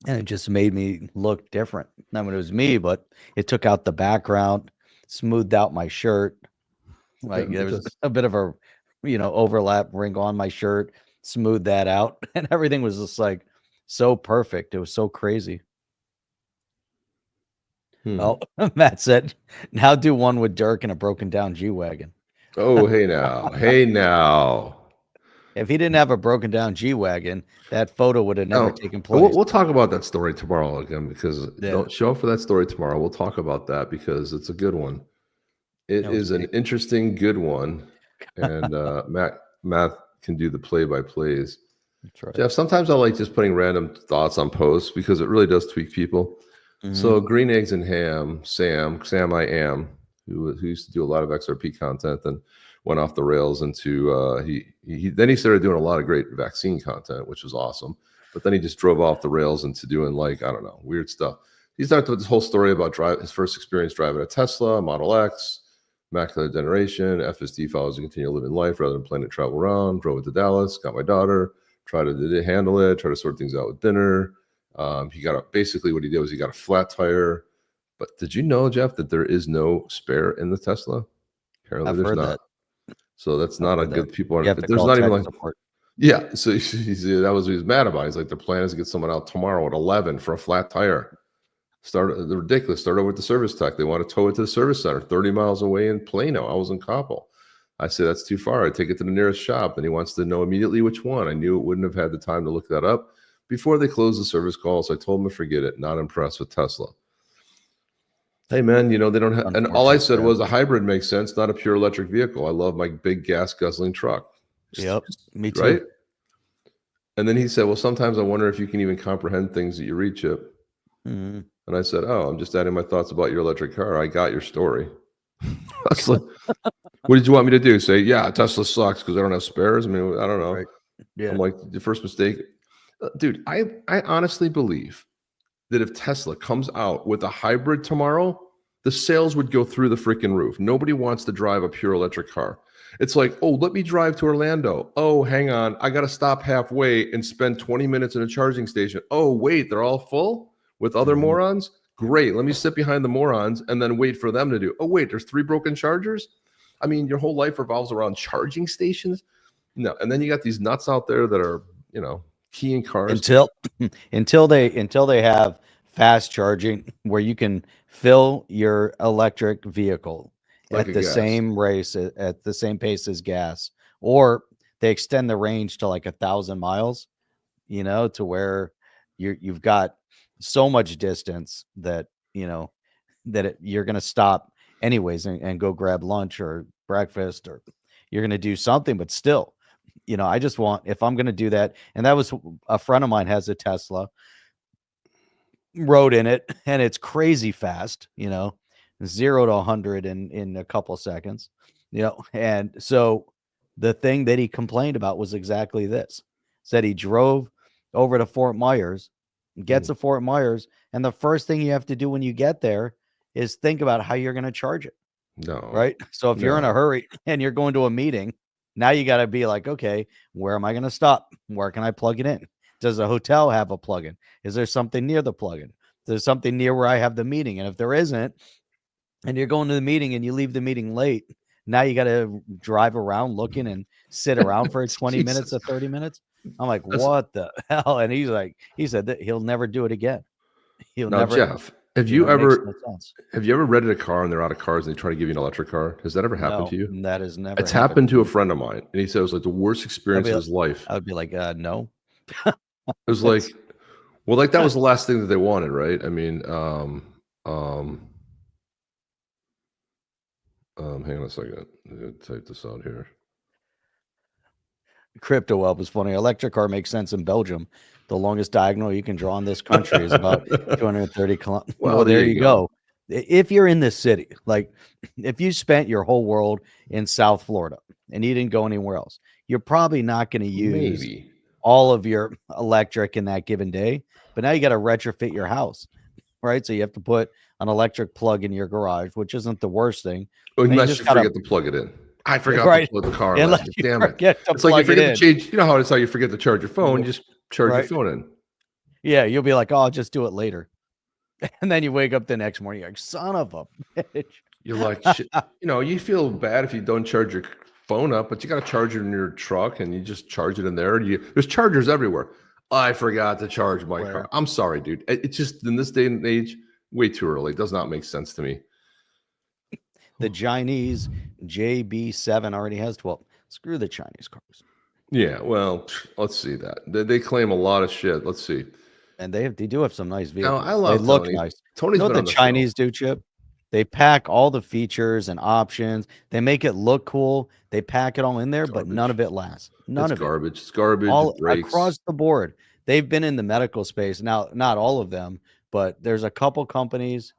A: And it just made me look different. I mean, it was me, but it took out the background, smoothed out my shirt. Like there was a bit of a, overlap wrinkle on my shirt, smoothed that out. And everything was just like so perfect. It was so crazy. Oh, Matt said, now do one with Dirk and a broken down G-Wagon.
B: Oh, hey now. Hey now.
A: If he didn't have a broken down G-Wagon, that photo would have never taken place.
B: We'll talk about that story tomorrow again, because don't show up for that story tomorrow. We'll talk about that because it's a good one. It is an interesting, good one. And Matt can do the play-by-plays.
A: That's right.
B: Jeff, sometimes I like just putting random thoughts on posts because it really does tweak people. So Green Eggs and Ham, Sam I Am, who used to do a lot of XRP content and went off the rails into then he started doing a lot of great vaccine content, which was awesome. But then he just drove off the rails into doing weird stuff. He started with this whole story about his first experience driving a Tesla Model X, macular degeneration, FSD follows to continue living life rather than planning to travel around. Drove it to Dallas, got my daughter, tried to handle it, try to sort things out with dinner. Basically what he did was he got a flat tire. But did you know, Jeff, that there is no spare in the Tesla? Apparently there's not. So that's not a good people. There's not even support. Yeah. So that was what he was mad about. He's like, the plan is to get someone out tomorrow at 11 for a flat tire. Ridiculous. Start over with the service tech. They want to tow it to the service center 30 miles away in Plano. I was in Coppell. I said, that's too far. I take it to the nearest shop. And he wants to know immediately which one. I knew it wouldn't have had the time to look that up before they closed the service call. So I told him to forget it. Not impressed with Tesla. Hey man, they don't have, and all I said was a hybrid makes sense, not a pure electric vehicle. I love my big gas guzzling truck.
A: Yep, me too.
B: Right? And then he said, well, sometimes I wonder if you can even comprehend things that you read, Chip. And I said, oh, I'm just adding my thoughts about your electric car. I got your story. I was like, what did you want me to do? Say, yeah, Tesla sucks because I don't have spares? I mean, I don't know. Right. Yeah. I'm like, the first mistake. Dude, I honestly believe that if Tesla comes out with a hybrid tomorrow, the sales would go through the freaking roof. Nobody wants to drive a pure electric car. It's like, oh, let me drive to Orlando. Oh, hang on. I got to stop halfway and spend 20 minutes in a charging station. Oh, wait, they're all full with other morons? Great. Let me sit behind the morons and then wait for them to do. Oh, wait, there's 3 broken chargers? I mean, your whole life revolves around charging stations? No. And then you got these nuts out there that are, keying cars
A: until they have fast charging where you can fill your electric vehicle at the same pace as gas, or they extend the range to like 1,000 miles, to where you've got so much distance that you're going to stop anyways and go grab lunch or breakfast, or you're going to do something, but still. I just want, if I'm going to do that, and that was a friend of mine has a Tesla, rode in it, and it's crazy fast, 0 to 100 in a couple seconds, and so the thing that he complained about was exactly this. Said he drove over to Fort Myers, gets to Fort Myers, and the first thing you have to do when you get there is think about how you're going to charge it.
B: No.
A: Right? So if you're in a hurry and you're going to a meeting, now you got to be like, okay, where am I going to stop? Where can I plug it in? Does a hotel have a plugin? Is there something near the plugin? There's something near where I have the meeting. And if there isn't, and you're going to the meeting and you leave the meeting late, now you got to drive around looking and sit around for 20 minutes or 30 minutes. I'm like, what the hell? And he said that he'll never do it again. He'll
B: Now,
A: never.
B: Jeff, have
A: you
B: you
A: know, it makes
B: ever
A: no sense.
B: rented a car and they're out of cars and they try to give you an electric car? Has that ever happened
A: No,
B: to you?
A: that has never
B: It's happened to a friend of mine, and he said it was like the worst experience of his life.
A: I would be like, no.
B: It was like, well, like that was the last thing that they wanted, right? I mean, hang on a second. I'm gonna type this out here.
A: Crypto Up is funny. Electric car makes sense in Belgium. The longest diagonal you can draw in this country is about 230 kilometers. Well, there you go. If you're in this city, like if you spent your whole world in South Florida and you didn't go anywhere else, you're probably not going to use all of your electric in that given day. But now you got to retrofit your house, right? So you have to put an electric plug in your garage, which isn't the worst thing.
B: Unless you forget to plug it in. I forgot to plug the car.
A: Unless you
B: Damn it.
A: It's like you forget
B: to change. You know how it's how you forget to charge your phone. You just charge your phone in.
A: Yeah, you'll be like, oh, I'll just do it later. And then you wake up the next morning, you're like, son of a bitch.
B: You're like, shit. You know, you feel bad if you don't charge your phone up, but you got to charge it in your truck and you just charge it in there. There's chargers everywhere. I forgot to charge my car. I'm sorry, dude. It's just in this day and age, way too early. It does not make sense to me.
A: The Chinese JB7 already has 12. Screw the Chinese cars.
B: Yeah, well, let's see that. They claim a lot of shit. Let's see.
A: And they do have some nice vehicles.
B: I love
A: they look
B: Tony.
A: nice.
B: Tony's
A: you know what the Chinese do, Chip? They pack all the features and options. They make it look cool. They pack it all in there, but none of it lasts. None of
B: garbage.
A: it.
B: It's garbage.
A: All
B: breaks.
A: Across the board. They've been in the medical space. Now, not all of them, but there's a couple companies,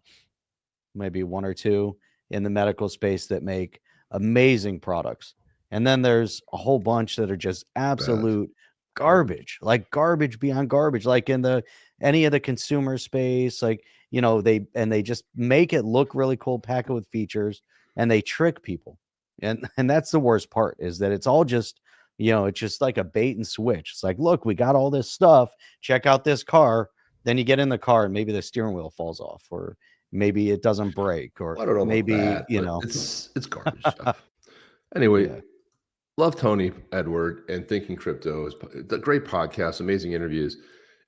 A: maybe one or two in the medical space that make amazing products. And then there's a whole bunch that are just absolute garbage, like garbage beyond garbage, like in any of the consumer space, like, you know, they just make it look really cool, pack it with features, and they trick people. And that's the worst part, is that it's all just, you know, it's just like a bait and switch. It's like, look, we got all this stuff. Check out this car. Then you get in the car and maybe the steering wheel falls off, or maybe it doesn't break, or
B: I don't know
A: maybe
B: that,
A: you know,
B: it's garbage stuff. Anyway, love Tony Edward and Thinking Crypto is a great podcast, amazing interviews.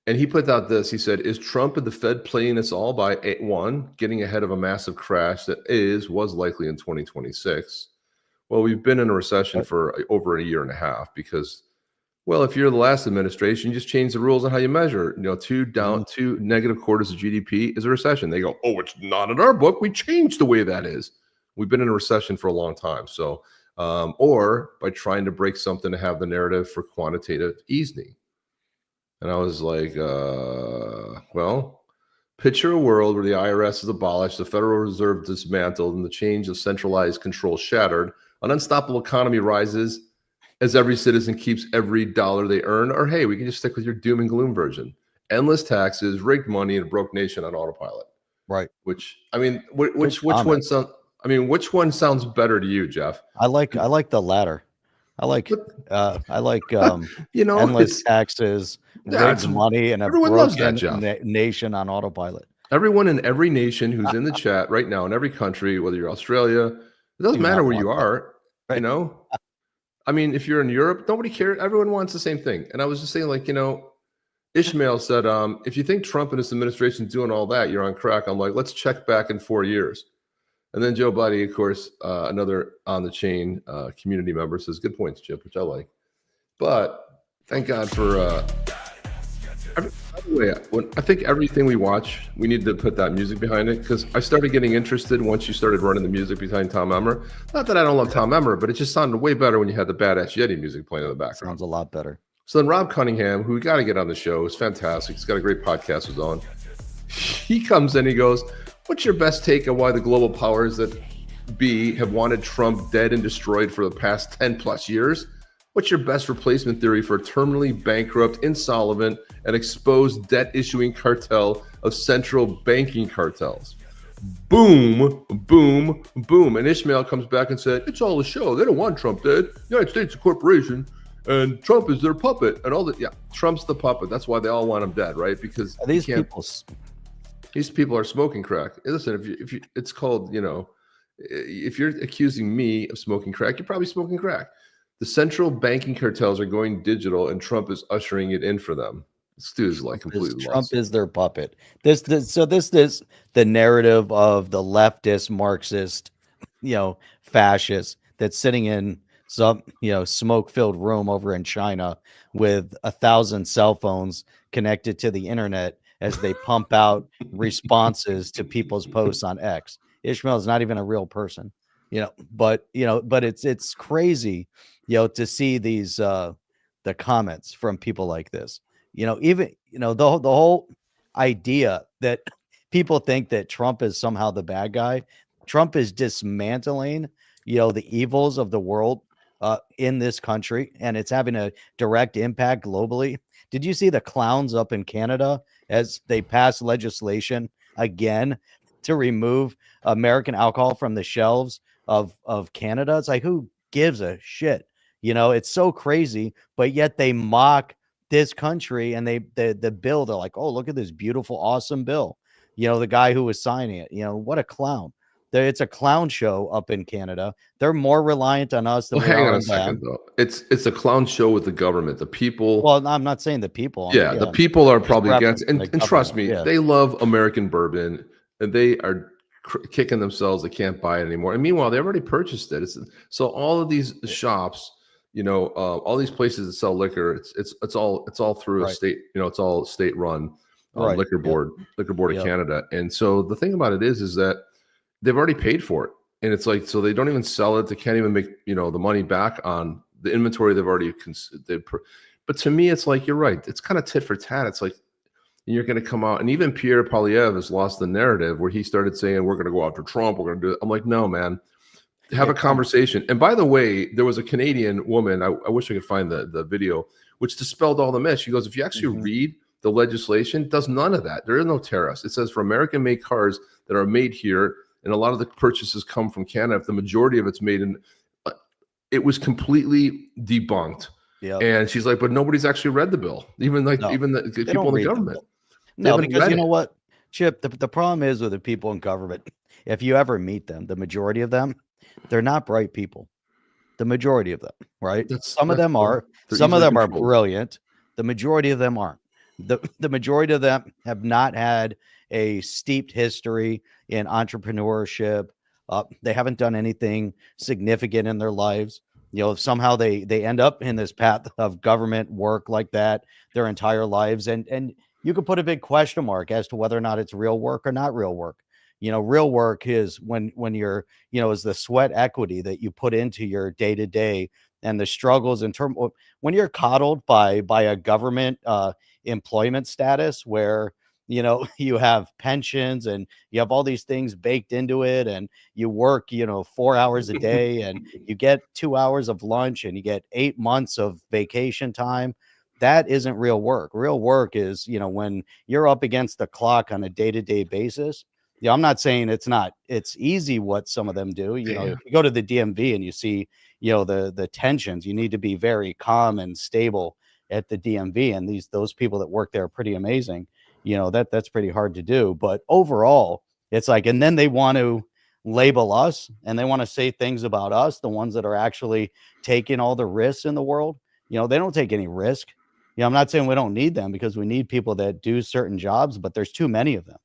B: And he put out this. He said, "Is Trump and the Fed playing us all by getting ahead of a massive crash that was likely in 2026?" Well, we've been in a recession for over a year and a half because, well, if you're the last administration, you just change the rules on how you measure. You know, two negative quarters of GDP is a recession. They go, "Oh, it's not in our book. We changed the way that is." We've been in a recession for a long time. So, or by trying to break something to have the narrative for quantitative easing. And I was like, well, picture a world where the IRS is abolished, the Federal Reserve dismantled, and the change of centralized control shattered. An unstoppable economy rises as every citizen keeps every dollar they earn. Or, hey, we can just stick with your doom and gloom version. Endless taxes, rigged money, and a broke nation on autopilot.
A: Right.
B: Which, I mean, which one sounds? I mean, which one sounds better to you, Jeff?
A: I like the latter. I like
B: you know,
A: endless taxes, rigged money, and a broken nation on autopilot.
B: Everyone in every nation who's in the chat right now, in every country, whether you're Australia, it doesn't matter where you are. Right. You know, I mean, if you're in Europe, nobody cares. Everyone wants the same thing. And I was just saying, like, you know, Ishmael said, if you think Trump and his administration is doing all that, you're on crack. I'm like, let's check back in 4 years. And then Joe Buddy, of course, another on the chain community member, says, good points, Chip, which I like. But thank God for by the way, I think everything we watch, we need to put that music behind it, because I started getting interested once you started running the music behind Tom Emmer. Not that I don't love Tom Emmer, but it just sounded way better when you had the Badass Yeti music playing in the background.
A: Sounds a lot better.
B: So then Rob Cunningham, who we got to get on the show, is fantastic. He's got a great podcast with on. He comes in, he goes, what's your best take on why the global powers that be have wanted Trump dead and destroyed for the past 10 plus years? What's your best replacement theory for a terminally bankrupt, insolvent, and exposed debt-issuing cartel of central banking cartels? Boom, boom, boom. And Ishmael comes back and said, it's all a show. They don't want Trump dead. The United States is a corporation. and Trump is their puppet and all that. Yeah, Trump's the puppet. That's why they all want him dead, right? Because
A: These
B: you can't-
A: people,
B: these people are smoking crack. Listen, if you, it's called, if you're accusing me of smoking crack, you're probably smoking crack. The central banking cartels are going digital, and Trump is ushering it in for them. This dude is like completely
A: Trump
B: lost.
A: is their puppet. This is the narrative of the leftist Marxist, fascist that's sitting in some, smoke-filled room over in China with 1,000 cell phones connected to the internet as they pump out responses to people's posts on X. Ishmael is not even a real person, but it's crazy, to see these the comments from people like this. Even the whole idea that people think that Trump is somehow the bad guy. Trump is dismantling, the evils of the world in this country, and it's having a direct impact globally. Did you see the clowns up in Canada as they passed legislation again to remove American alcohol from the shelves of Canada? It's like, who gives a shit? It's so crazy, but yet they mock this country, and the bill, they're like, oh, look at this beautiful, awesome bill. The guy who was signing it, what a clown. It's a clown show up in Canada. They're more reliant on us than
B: Well,
A: we
B: hang
A: are
B: on
A: on
B: a second,
A: them.
B: though. It's a clown show with the government. The people.
A: Well, I'm not saying the people.
B: Yeah, the people are probably against.
A: referencing
B: And
A: the
B: trust me,
A: government, yeah.
B: they love American bourbon, and they are kicking themselves. They can't buy it anymore. And meanwhile, they already purchased it. So all of these shops, all these places that sell liquor, it's all through a
A: Right.
B: state. It's all state run.
A: Right.
B: Liquor board
A: Yep.
B: of Canada. And so the thing about it is that they've already paid for it. And it's like, so they don't even sell it. They can't even make, the money back on the inventory they've already, but to me, it's like, you're right. It's kind of tit for tat. It's like, you're going to come out, and even Pierre Poilievre has lost the narrative where he started saying, we're going to go after Trump. We're going to do it. I'm like, no, man, have a conversation. And by the way, there was a Canadian woman, I wish I could find the video, which dispelled all the myths. She goes, if you actually read the legislation, it does none of that. There is no tariffs. It says for American-made cars that are made here, and a lot of the purchases come from Canada, if the majority of it's made in, it was completely debunked.
A: Yep.
B: And she's like, but nobody's actually read the bill. Even the
A: They
B: people
A: don't
B: in the
A: read the
B: government.
A: bill.
B: They
A: No,
B: haven't
A: because
B: read
A: you know
B: it.
A: what, Chip, the problem is with the people in government, if you ever meet them, the majority of them, they're not bright people. The majority of them, right? Some of them are.
B: They're
A: Some of
B: easily
A: them are
B: controlled.
A: brilliant. The majority of them aren't. The majority of them have not had a steeped history in entrepreneurship. They haven't done anything significant in their lives. Somehow they end up in this path of government work like that their entire lives. And you could put a big question mark as to whether or not it's real work or not real work. Real work is when you're, is the sweat equity that you put into your day to day, and the struggles in terms of when you're coddled by a government employment status where, you have pensions and you have all these things baked into it, and you work, 4 hours a day, and you get 2 hours of lunch, and you get 8 months of vacation time. That isn't real work. Real work is, when you're up against the clock on a day-to-day basis. I'm not saying it's easy what some of them do. If you go to the DMV and you see, the tensions, you need to be very calm and stable at the DMV. And those people that work there are pretty amazing. That's pretty hard to do. But overall, it's like, and then they want to label us, and they want to say things about us, the ones that are actually taking all the risks in the world. They don't take any risk. I'm not saying we don't need them, because we need people that do certain jobs, but there's too many of them.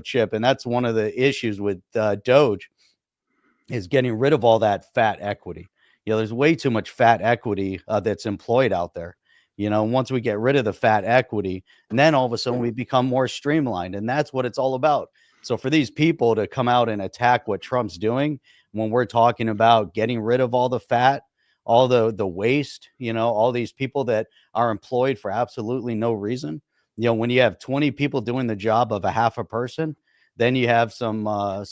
A: Chip. And that's one of the issues with Doge, is getting rid of all that fat equity. There's way too much fat equity that's employed out there. Once we get rid of the fat equity, and then all of a sudden we become more streamlined, and that's what it's all about. So for these people to come out and attack what Trump's doing, when we're talking about getting rid of all the fat, all the waste, all these people that are employed for absolutely no reason. When you have 20 people doing the job of a half a person, then you have some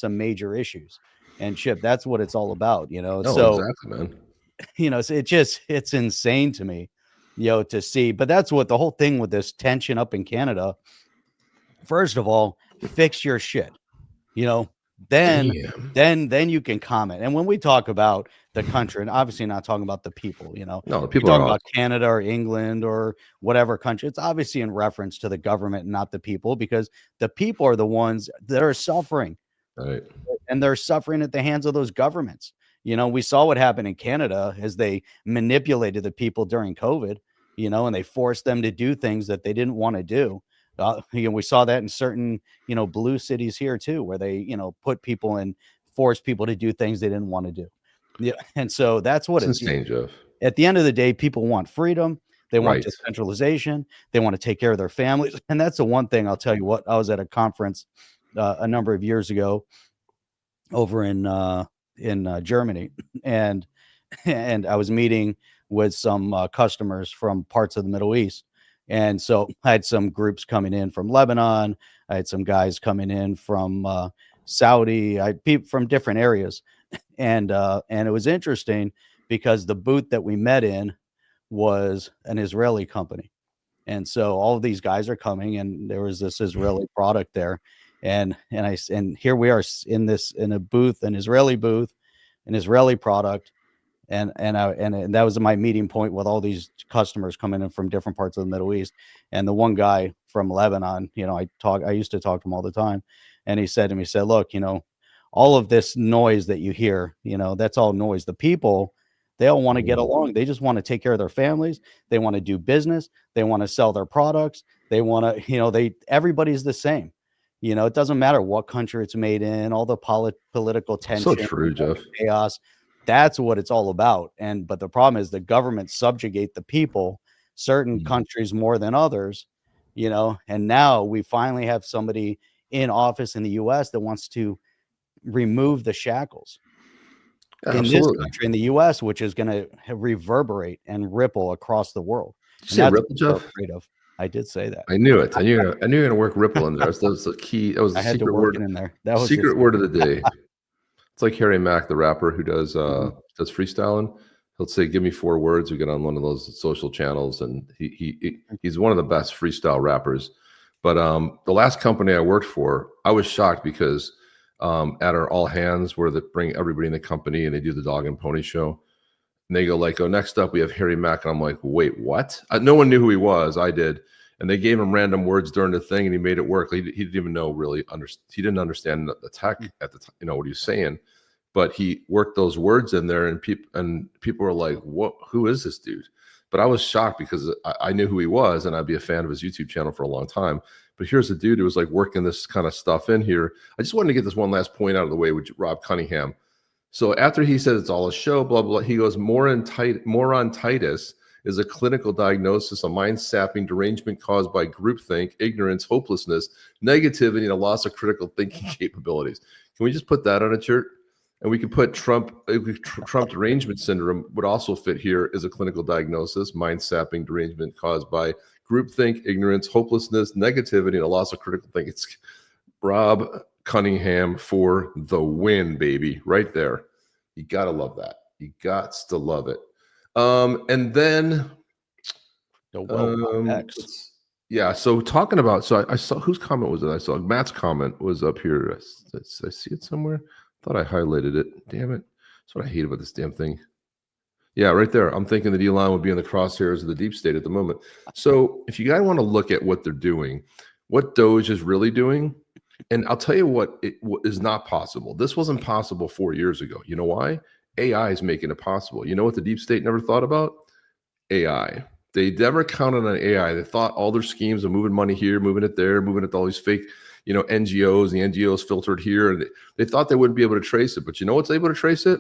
A: major issues. And Chip, that's what it's all about, so
B: exactly, man.
A: It's insane to me, to see. But that's what the whole thing with this tension up in Canada. First of all, fix your shit. then
B: Damn.
A: then you can comment. And when we talk about the country, and obviously not talking about the people,
B: No, the
A: you're
B: people
A: talking
B: are
A: about Canada or England or whatever country, it's obviously in reference to the government, not the people, because the people are the ones that are suffering,
B: right.
A: and they're suffering at the hands of those governments. We saw what happened in Canada as they manipulated the people during COVID, and they forced them to do things that they didn't want to do. We saw that in certain, blue cities here too, where they, put people and force people to do things they didn't want to do. Yeah. And so that's what
B: It's
A: it's,
B: insane, Jeff.
A: at the end of the day, people want freedom. They want
B: Right.
A: decentralization. They want to take care of their families. And that's the one thing I'll tell you what, I was at a conference a number of years ago over in Germany, and I was meeting with some customers from parts of the Middle East, and so I had some groups coming in from Lebanon. I had some guys coming in from Saudi. I had people from different areas, and it was interesting because the booth that we met in was an Israeli company. And so all of these guys are coming, and there was this Israeli product there. And here we are in a booth, an Israeli booth, an Israeli product. And that was my meeting point with all these customers coming in from different parts of the Middle East. And the one guy from Lebanon, I used to talk to him all the time. And he said to me, look, all of this noise that you hear, that's all noise. The people, they all want to get along. They just want to take care of their families. They want to do business. They want to sell their products. They want to, everybody's the same. It doesn't matter what country it's made in, all the political tension,
B: So true, Jeff.
A: chaos. That's what it's all about. But the problem is the government subjugate the people, certain countries more than others, and now we finally have somebody in office in the US that wants to remove the shackles. In this country, in the US, which is going to reverberate and ripple across the world.
B: Did you say Ripple, Jeff?
A: I did say that.
B: I knew it. I knew you're going to work Ripple in there. That was the key. That was the secret word
A: in there. That was
B: secret word of the day. It's like Harry Mack, the rapper who does freestyling. He'll say, "Give me 4 words." We get on one of those social channels, and he's one of the best freestyle rappers. But the last company I worked for, I was shocked because at our all hands, where they bring everybody in the company and they do the dog and pony show, and they go like, "Oh, next up we have Harry Mack," and I'm like, "Wait, what?" No one knew who he was. I did, and they gave him random words during the thing, and he made it work. He didn't even know he didn't understand the tech at the time, what he was saying, but he worked those words in there, and people were like, "What? Who is this dude?" But I was shocked because I knew who he was, and I'd be a fan of his YouTube channel for a long time. But here's a dude who was like working this kind of stuff in here. I just wanted to get this one last point out of the way with Rob Cunningham. So after he said it's all a show, blah, blah, blah, he goes, morontitis is a clinical diagnosis, a mind-sapping derangement caused by groupthink, ignorance, hopelessness, negativity, and a loss of critical thinking capabilities. Can we just put that on a shirt? And we could put Trump derangement syndrome would also fit here as a clinical diagnosis, mind-sapping derangement caused by groupthink, ignorance, hopelessness, negativity, and a loss of critical thinking. It's Rob Cunningham for the win, baby, right there. You gotta love that. You got to love it. And then so talking about, so I saw, whose comment was it? I saw Matt's comment was up here. I see it somewhere. Thought I highlighted it. Damn it. That's what I hate about this damn thing. Yeah, right there. I'm thinking that Elon would be in the crosshairs of the deep state at the moment. So if you guys want to look at what they're doing, what Doge is really doing, and I'll tell you what is not possible. This wasn't possible 4 years ago. You know why? AI is making it possible. You know what the deep state never thought about? AI. They never counted on AI. They thought all their schemes of moving money here, moving it there, moving it to all these fake, NGOs, the NGOs filtered here. And they thought they wouldn't be able to trace it. But you know what's able to trace it?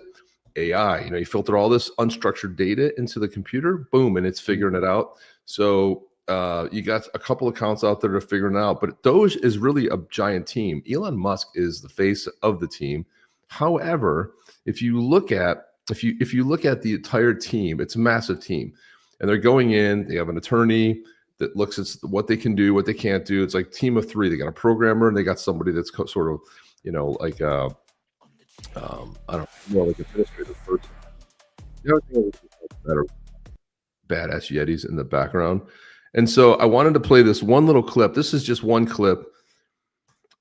B: AI. You filter all this unstructured data into the computer, boom, and it's figuring it out. So you got a couple accounts out there that are figuring it out. But Doge is really a giant team. Elon Musk is the face of the team. However, if you look at the entire team, it's a massive team. And they're going in, they have an attorney that looks at what they can do, what they can't do. It's like team of 3. They got a programmer and they got somebody that's sort of, like I don't know, like administrative person. Better badass Yetis in the background. And so I wanted to play this one little clip. This is just one clip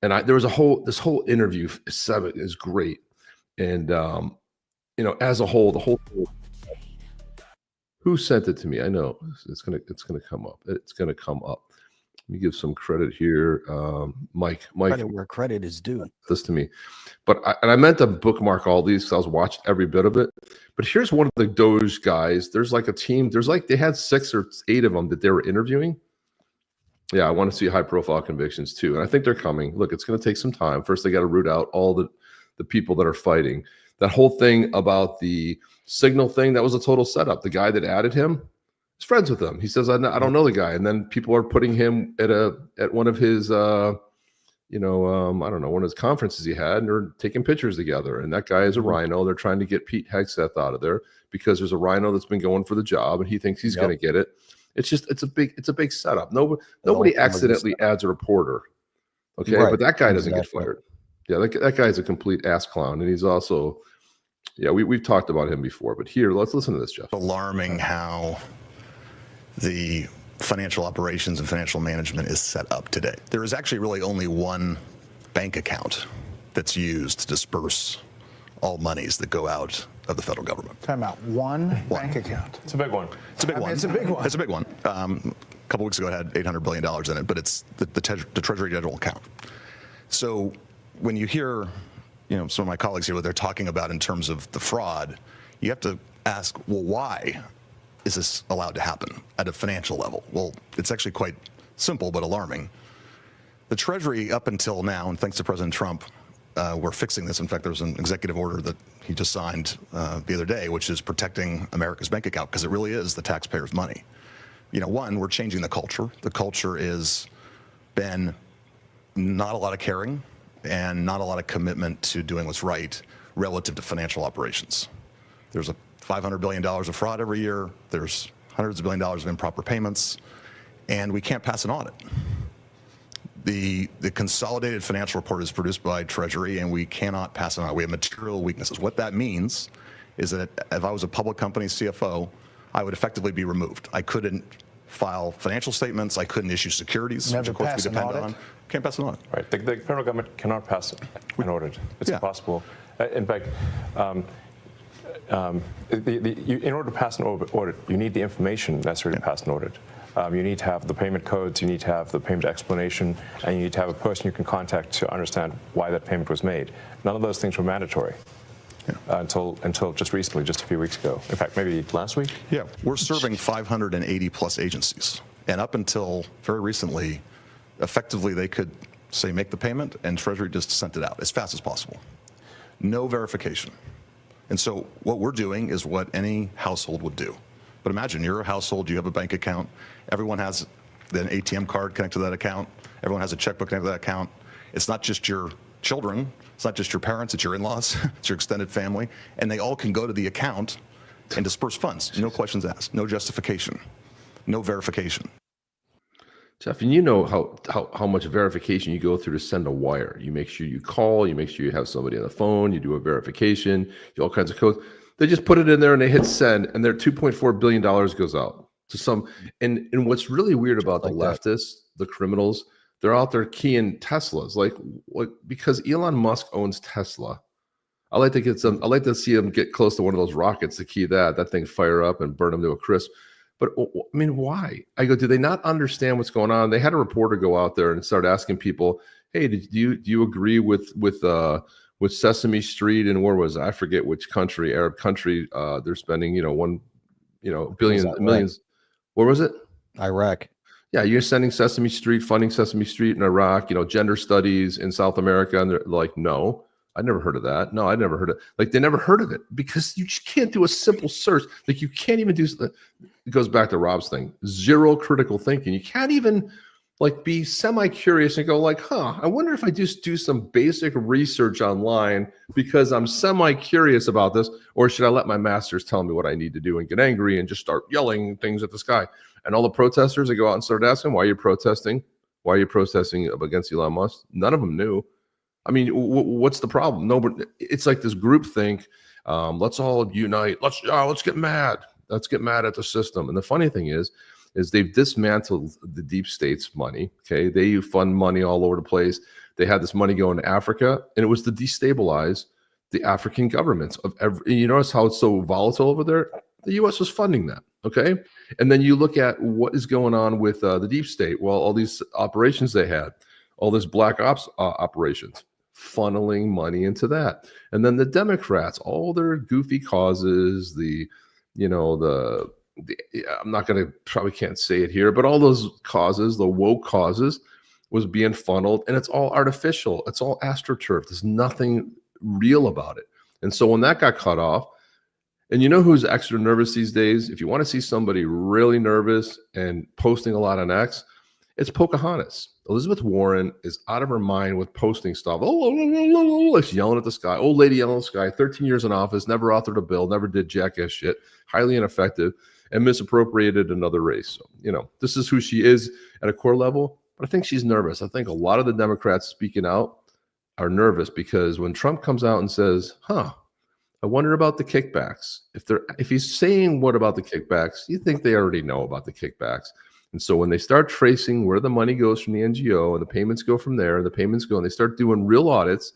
B: and there was this whole interview is great. And, as a whole, the whole thing, who sent it to me? I know it's going to come up. It's going to come up. Let me give some credit here. Mike,
A: Credit where credit is due.
B: This to me, but I meant to bookmark all these because I was watching every bit of it. But here's one of the Doge guys. There's like a team. They had 6 or 8 of them that they were interviewing. Yeah, I want to see high profile convictions too, and I think they're coming. Look, it's going to take some time. First, they got to root out all the people that are fighting. That whole thing about the Signal thing, that was a total setup. The guy that added him is friends with him. He says, I don't know the guy. And then people are putting him at one of his, I don't know, one of his conferences he had, and they're taking pictures together. And that guy is a rhino. They're trying to get Pete Hegseth out of there because there's a rhino that's been going for the job, and he thinks he's going to get it. It's just, it's a big setup. Nobody accidentally adds a reporter. Okay. Right. But that guy doesn't get fired. Yeah. That guy's a complete ass clown. And he's also, we've talked about him before, but here, let's listen to this, Jeff.
H: Alarming how the financial operations and financial management is set up today. There is actually really only one bank account that's used to disperse all monies that go out of the federal government.
F: Time out. One bank account.
I: It's a big one.
H: It's a big one.
F: It's a big one.
H: It's a big one. A couple weeks ago, it had $800 billion in it, but it's the Treasury General account. So when you hear, some of my colleagues here, what they're talking about in terms of the fraud, you have to ask, well, why is this allowed to happen at a financial level? Well, it's actually quite simple but alarming. The Treasury, up until now, and thanks to President Trump, we're fixing this. In fact, there was an executive order that he just signed the other day, which is protecting America's bank account, because it really is the taxpayers' money. One, we're changing the culture. The culture is been not a lot of caring and not a lot of commitment to doing what's right relative to financial operations. There's a $500 billion of fraud every year. There's hundreds of $billions of improper payments, and we can't pass an audit. The consolidated financial report is produced by Treasury, and we cannot pass it on. We have material weaknesses. What that means is that if I was a public company CFO, I would effectively be removed. I couldn't file financial statements. I couldn't issue securities, which of course we depend on. Can't pass an audit.
I: Right. The federal government cannot pass an audit. It's impossible. In fact, in order to pass an audit, you need the information necessary to pass an audit. You need to have the payment codes, you need to have the payment explanation, and you need to have a person you can contact to understand why that payment was made. None of those things were mandatory until just recently, just a few weeks ago. In fact, maybe last week?
H: Yeah, we're serving 580 plus agencies. And up until very recently, effectively they could say make the payment, and Treasury just sent it out as fast as possible. No verification. And so what we're doing is what any household would do. But imagine you're a household, you have a bank account, everyone has an ATM card connected to that account, everyone has a checkbook connected to that account. It's not just your children, it's not just your parents, it's your in-laws, it's your extended family, and they all can go to the account and disperse funds. No questions asked, no justification, no verification.
B: Jeff, and you know how much verification you go through to send a wire. You make sure you call, you make sure you have somebody on the phone, you do a verification, you do all kinds of codes. They just put it in there and they hit send, and their $2.4 billion goes out to some. And what's really weird about the leftists, the criminals, they're out there keying Teslas, like what? Because Elon Musk owns Tesla. I like to get some. I like to see him get close to one of those rockets to key that thing fire up and burn them to a crisp. But I mean, why? I go, do they not understand what's going on? They had a reporter go out there and start asking people, "Hey, do you agree with Sesame Street and where was it? I forget which country, Arab country? They're spending billions, millions. Where was it?
A: Iraq.
B: Yeah, you're sending Sesame Street, funding Sesame Street in Iraq. Gender studies in South America, and they're like, no. I never heard of that. No, I never heard of it. Like, they never heard of it because you just can't do a simple search. Like, you can't even do, it goes back to Rob's thing, zero critical thinking. You can't even like be semi-curious and go like, I wonder if I just do some basic research online because I'm semi-curious about this, or should I let my masters tell me what I need to do and get angry and just start yelling things at the sky? And all the protesters, they go out and start asking, why are you protesting? Why are you protesting against Elon Musk? None of them knew. I mean, what's the problem? Nobody. It's like this group think. Let's all unite. Let's get mad. Let's get mad at the system. And the funny thing is, is they've dismantled the deep state's money. Okay, they fund money all over the place. They had this money going to Africa, and it was to destabilize the African governments of every. You notice how it's so volatile over there? The U.S. was funding that. Okay, and then you look at what is going on with the deep state. Well, all these operations they had, all this black ops operations, funneling money into that, and then the Democrats, all their goofy causes, I'm not going to, probably can't say it here, but all those causes, the woke causes, was being funneled, and it's all artificial. It's all astroturf. There's nothing real about it. And so when that got cut off, and you know who's extra nervous these days? If you want to see somebody really nervous and posting a lot on X, it's Pocahontas. Elizabeth Warren is out of her mind with posting stuff. Oh, she's yelling at the sky. Old lady yelling at the sky. 13 years in office, never authored a bill, never did jackass shit, highly ineffective, and misappropriated another race. So, this is who she is at a core level. But I think she's nervous. I think a lot of the Democrats speaking out are nervous because when Trump comes out and says, I wonder about the kickbacks. If he's saying what about the kickbacks, you think they already know about the kickbacks. And so when they start tracing where the money goes from the NGO and the payments go from there, and the payments go, and they start doing real audits,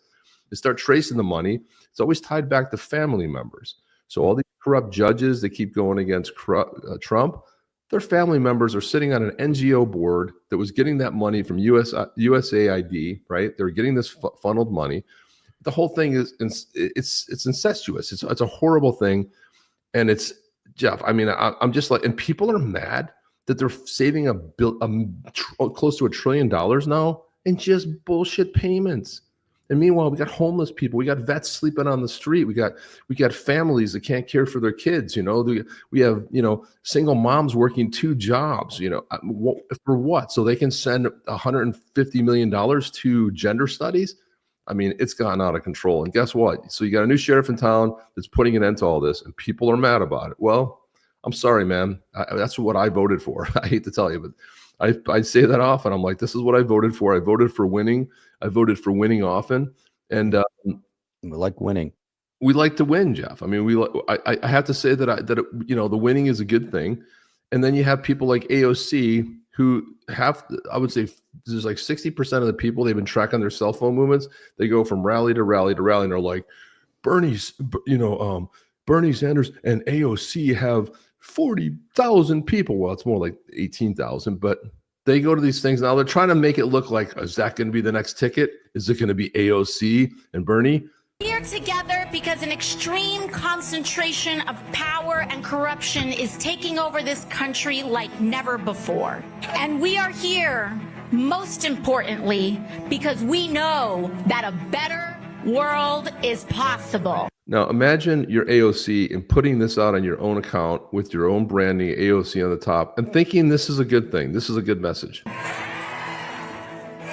B: they start tracing the money, it's always tied back to family members. So all these corrupt judges that keep going against Trump, their family members are sitting on an NGO board that was getting that money from USAID, right? They're getting this funneled money. The whole thing is, it's incestuous. It's a horrible thing. And it's, Jeff, I mean, I'm just like, and people are mad that they're saving close to $1 trillion now in just bullshit payments. And meanwhile, we got homeless people, we got vets sleeping on the street, we got families that can't care for their kids. We have single moms working 2 jobs. For what? So they can send $150 million to gender studies. I mean, it's gotten out of control. And guess what? So you got a new sheriff in town that's putting an end to all this, and people are mad about it. Well, I'm sorry, man. That's what I voted for. I hate to tell you, but I say that often. I'm like, this is what I voted for. I voted for winning. I voted for winning often. And
A: we like winning.
B: We like to win, Jeff. I mean, I have to say that the winning is a good thing. And then you have people like AOC who have, I would say, there's like 60% of the people, they've been tracking their cell phone movements. They go from rally to rally to rally, and they're like, Bernie Sanders and AOC have 40,000 people. Well, it's more like 18,000, but they go to these things now. They're trying to make it look like, is that going to be the next ticket? Is it going to be AOC and Bernie?
J: We are together because an extreme concentration of power and corruption is taking over this country like never before. And we are here, most importantly, because we know that a better world is possible.
B: Now, imagine you're AOC and putting this out on your own account with your own branding, AOC on the top, and thinking this is a good thing. This is a good message.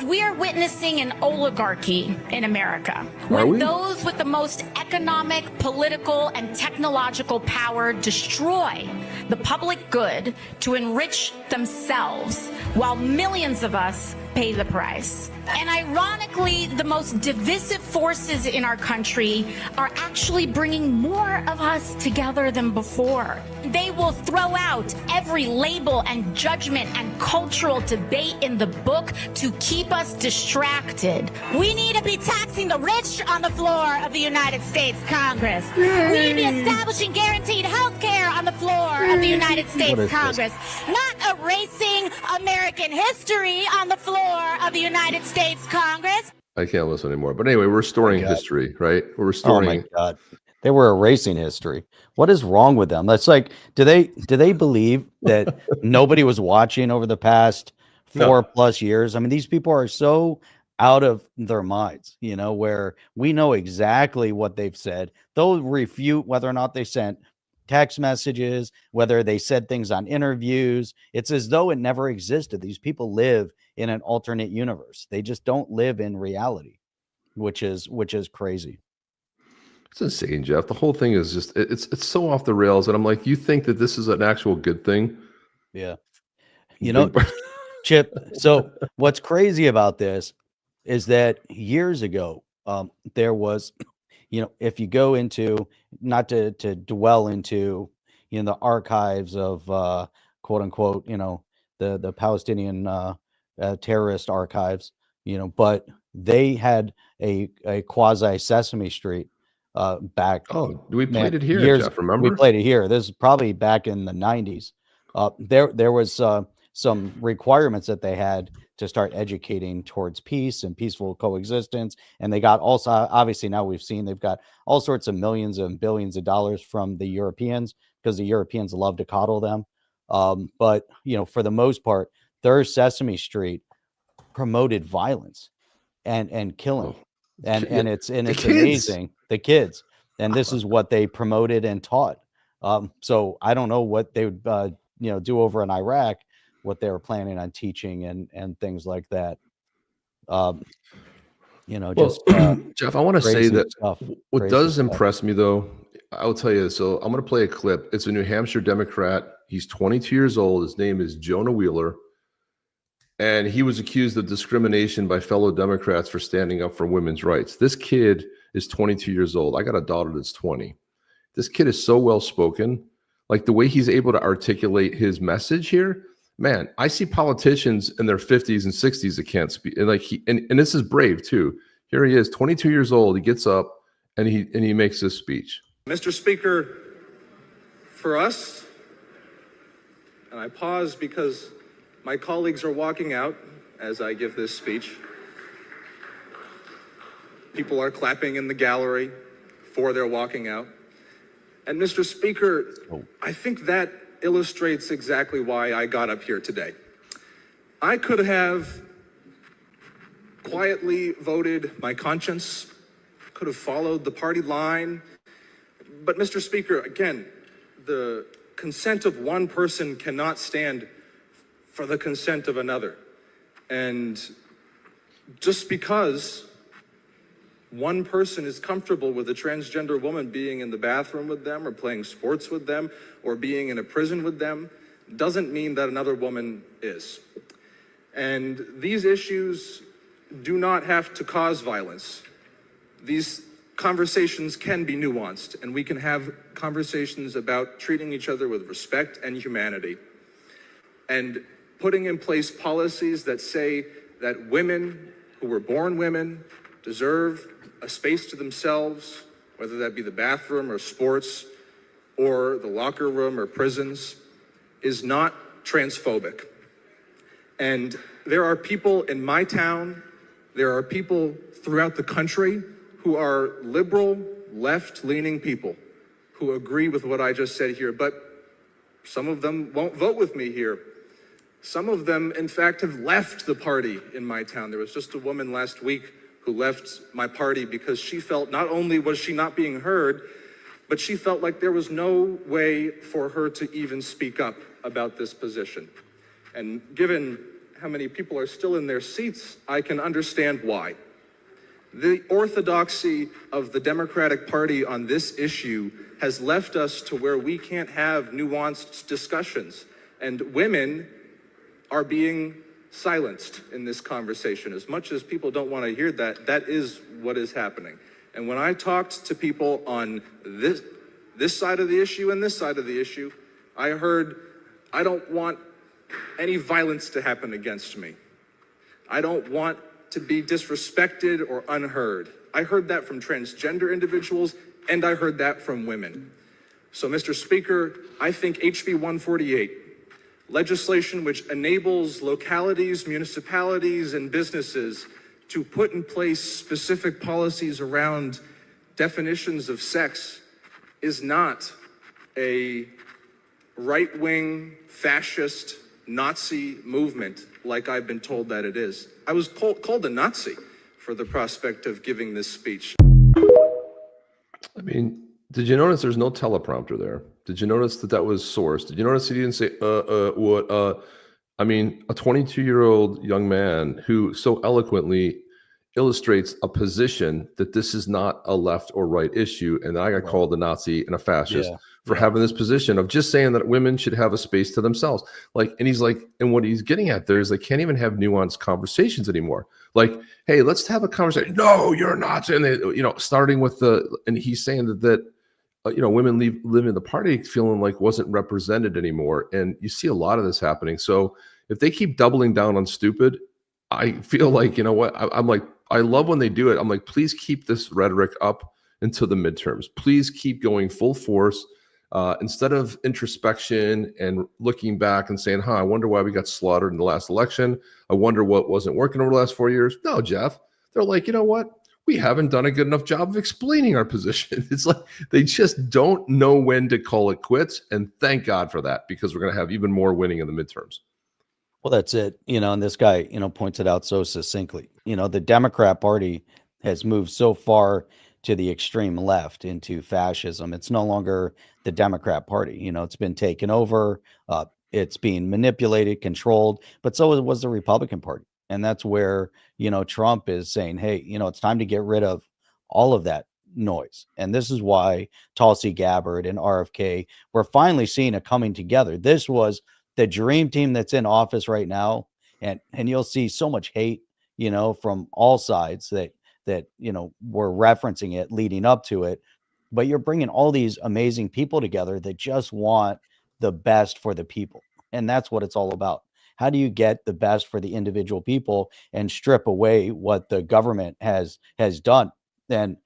J: We are witnessing an oligarchy in America, when those with the most economic, political, and technological power destroy the public good to enrich themselves, while millions of us pay the price. And ironically, the most divisive forces in our country are actually bringing more of us together than before. They will throw out every label and judgment and cultural debate in the book to keep us distracted. We need to be taxing the rich on the floor of the United States Congress. We need to be establishing guaranteed health care on the floor of the United States Congress. Not erasing American history on the floor of the United States Congress.
B: I can't listen anymore. But anyway, we're restoring history, right? We're restoring.
A: Oh my God. They were erasing history. What is wrong with them? That's like, do they believe that nobody was watching over the past 4+ years? I mean, these people are so out of their minds, where we know exactly what they've said. They'll refute whether or not they sent text messages, whether they said things on interviews. It's as though it never existed. These people live in an alternate universe. They just don't live in reality, which is crazy.
B: It's insane, Jeff. The whole thing is just, it's so off the rails. And I'm like, you think that this is an actual good thing?
A: Yeah. Chip, so what's crazy about this is that years ago, there was, if you go into, not to dwell into, the archives of quote unquote, the Palestinian terrorist archives, but they had a quasi Sesame Street back.
B: Oh, we
A: man,
B: played it here,
A: years.
B: Jeff.
A: We
B: Remember?
A: played it here. This is probably back in the 90s. There was some requirements that they had to start educating towards peace and peaceful coexistence. And they got also, obviously now we've seen they've got all sorts of millions and billions of dollars from the Europeans, because the Europeans love to coddle them. But for the most part, their Sesame Street promoted violence and killing. And it's amazing, the kids. And this is what they promoted and taught. So I don't know what they would do over in Iraq, what they were planning on teaching and things like that.
B: Jeff, I want to say that what
A: crazy
B: does
A: stuff.
B: impress me, though, I will tell you. So I'm going to play a clip. It's a New Hampshire Democrat. He's 22 years old. His name is Jonah Wheeler. And he was accused of discrimination by fellow Democrats for standing up for women's rights. This kid is 22 years old. I got a daughter that's 20. This kid is so well spoken. Like the way he's able to articulate his message here, man, I see politicians in their 50s and 60s that can't speak. And and this is brave too. Here he is, 22 years old. He gets up and he makes this speech.
K: Mr. Speaker, for us, and I pause because my colleagues are walking out as I give this speech. People are clapping in the gallery for their walking out. And Mr. Speaker, I think that illustrates exactly why I got up here today. I could have quietly voted my conscience, could have followed the party line. But Mr. Speaker, again, the consent of one person cannot stand for the consent of another. And just because one person is comfortable with a transgender woman being in the bathroom with them or playing sports with them or being in a prison with them doesn't mean that another woman is. And these issues do not have to cause violence. These conversations can be nuanced, and we can have conversations about treating each other with respect and humanity. And putting in place policies that say that women who were born women deserve a space to themselves, whether that be the bathroom or sports or the locker room or prisons, is not transphobic. And there are people in my town, there are people throughout the country who are liberal, left-leaning people who agree with what I just said here, but some of them won't vote with me here. Some of them, in fact, have left the party in my town. There was just a woman last week who left my party because she felt not only was she not being heard, but she felt like there was no way for her to even speak up about this position. And given how many people are still in their seats, I can understand why. The orthodoxy of the Democratic Party on this issue has left us to where we can't have nuanced discussions, and women are being silenced in this conversation. As much as people don't want to hear that, that is what is happening. And when I talked to people on this side of the issue and this side of the issue, I heard, I don't want any violence to happen against me. I don't want to be disrespected or unheard. I heard that from transgender individuals, and I heard that from women. So, Mr. Speaker, I think HB 148, legislation which enables localities, municipalities, and businesses to put in place specific policies around definitions of sex, is not a right-wing, fascist, Nazi movement like I've been told that it is. I was called a Nazi for the prospect of giving this speech.
B: I mean, did you notice there's no teleprompter there? Did you notice that was sourced? Did you notice he didn't say, what? I mean, a 22-year-old young man who so eloquently illustrates a position that this is not a left or right issue. And I got called a Nazi and a fascist for having this position of just saying that women should have a space to themselves. And he's like, and what he's getting at there is they can't even have nuanced conversations anymore. Like, hey, let's have a conversation. No, you're not. And they, starting with and he's saying that women leaving the party feeling like wasn't represented anymore. And you see a lot of this happening. So if they keep doubling down on stupid, I feel like, you know what, I'm like, I love when they do it. I'm like, please keep this rhetoric up until the midterms. Please keep going full force. Instead of introspection and looking back and saying, I wonder why we got slaughtered in the last election. I wonder what wasn't working over the last 4 years. No, Jeff, they're like, you know what? We haven't done a good enough job of explaining our position. It's like they just don't know when to call it quits. And thank God for that, because we're going to have even more winning in the midterms.
A: Well, that's it. And this guy, points it out so succinctly. The Democrat Party has moved so far to the extreme left into fascism. It's no longer the Democrat Party. It's been taken over. It's being manipulated, controlled, but so was the Republican Party. And that's where, Trump is saying, hey, it's time to get rid of all of that noise. And this is why Tulsi Gabbard and RFK, we're finally seeing it coming together. This was the dream team that's in office right now. And you'll see so much hate, from all sides that we're referencing it leading up to it. But you're bringing all these amazing people together that just want the best for the people. And that's what it's all about. How do you get the best for the individual people and strip away what the government has done? And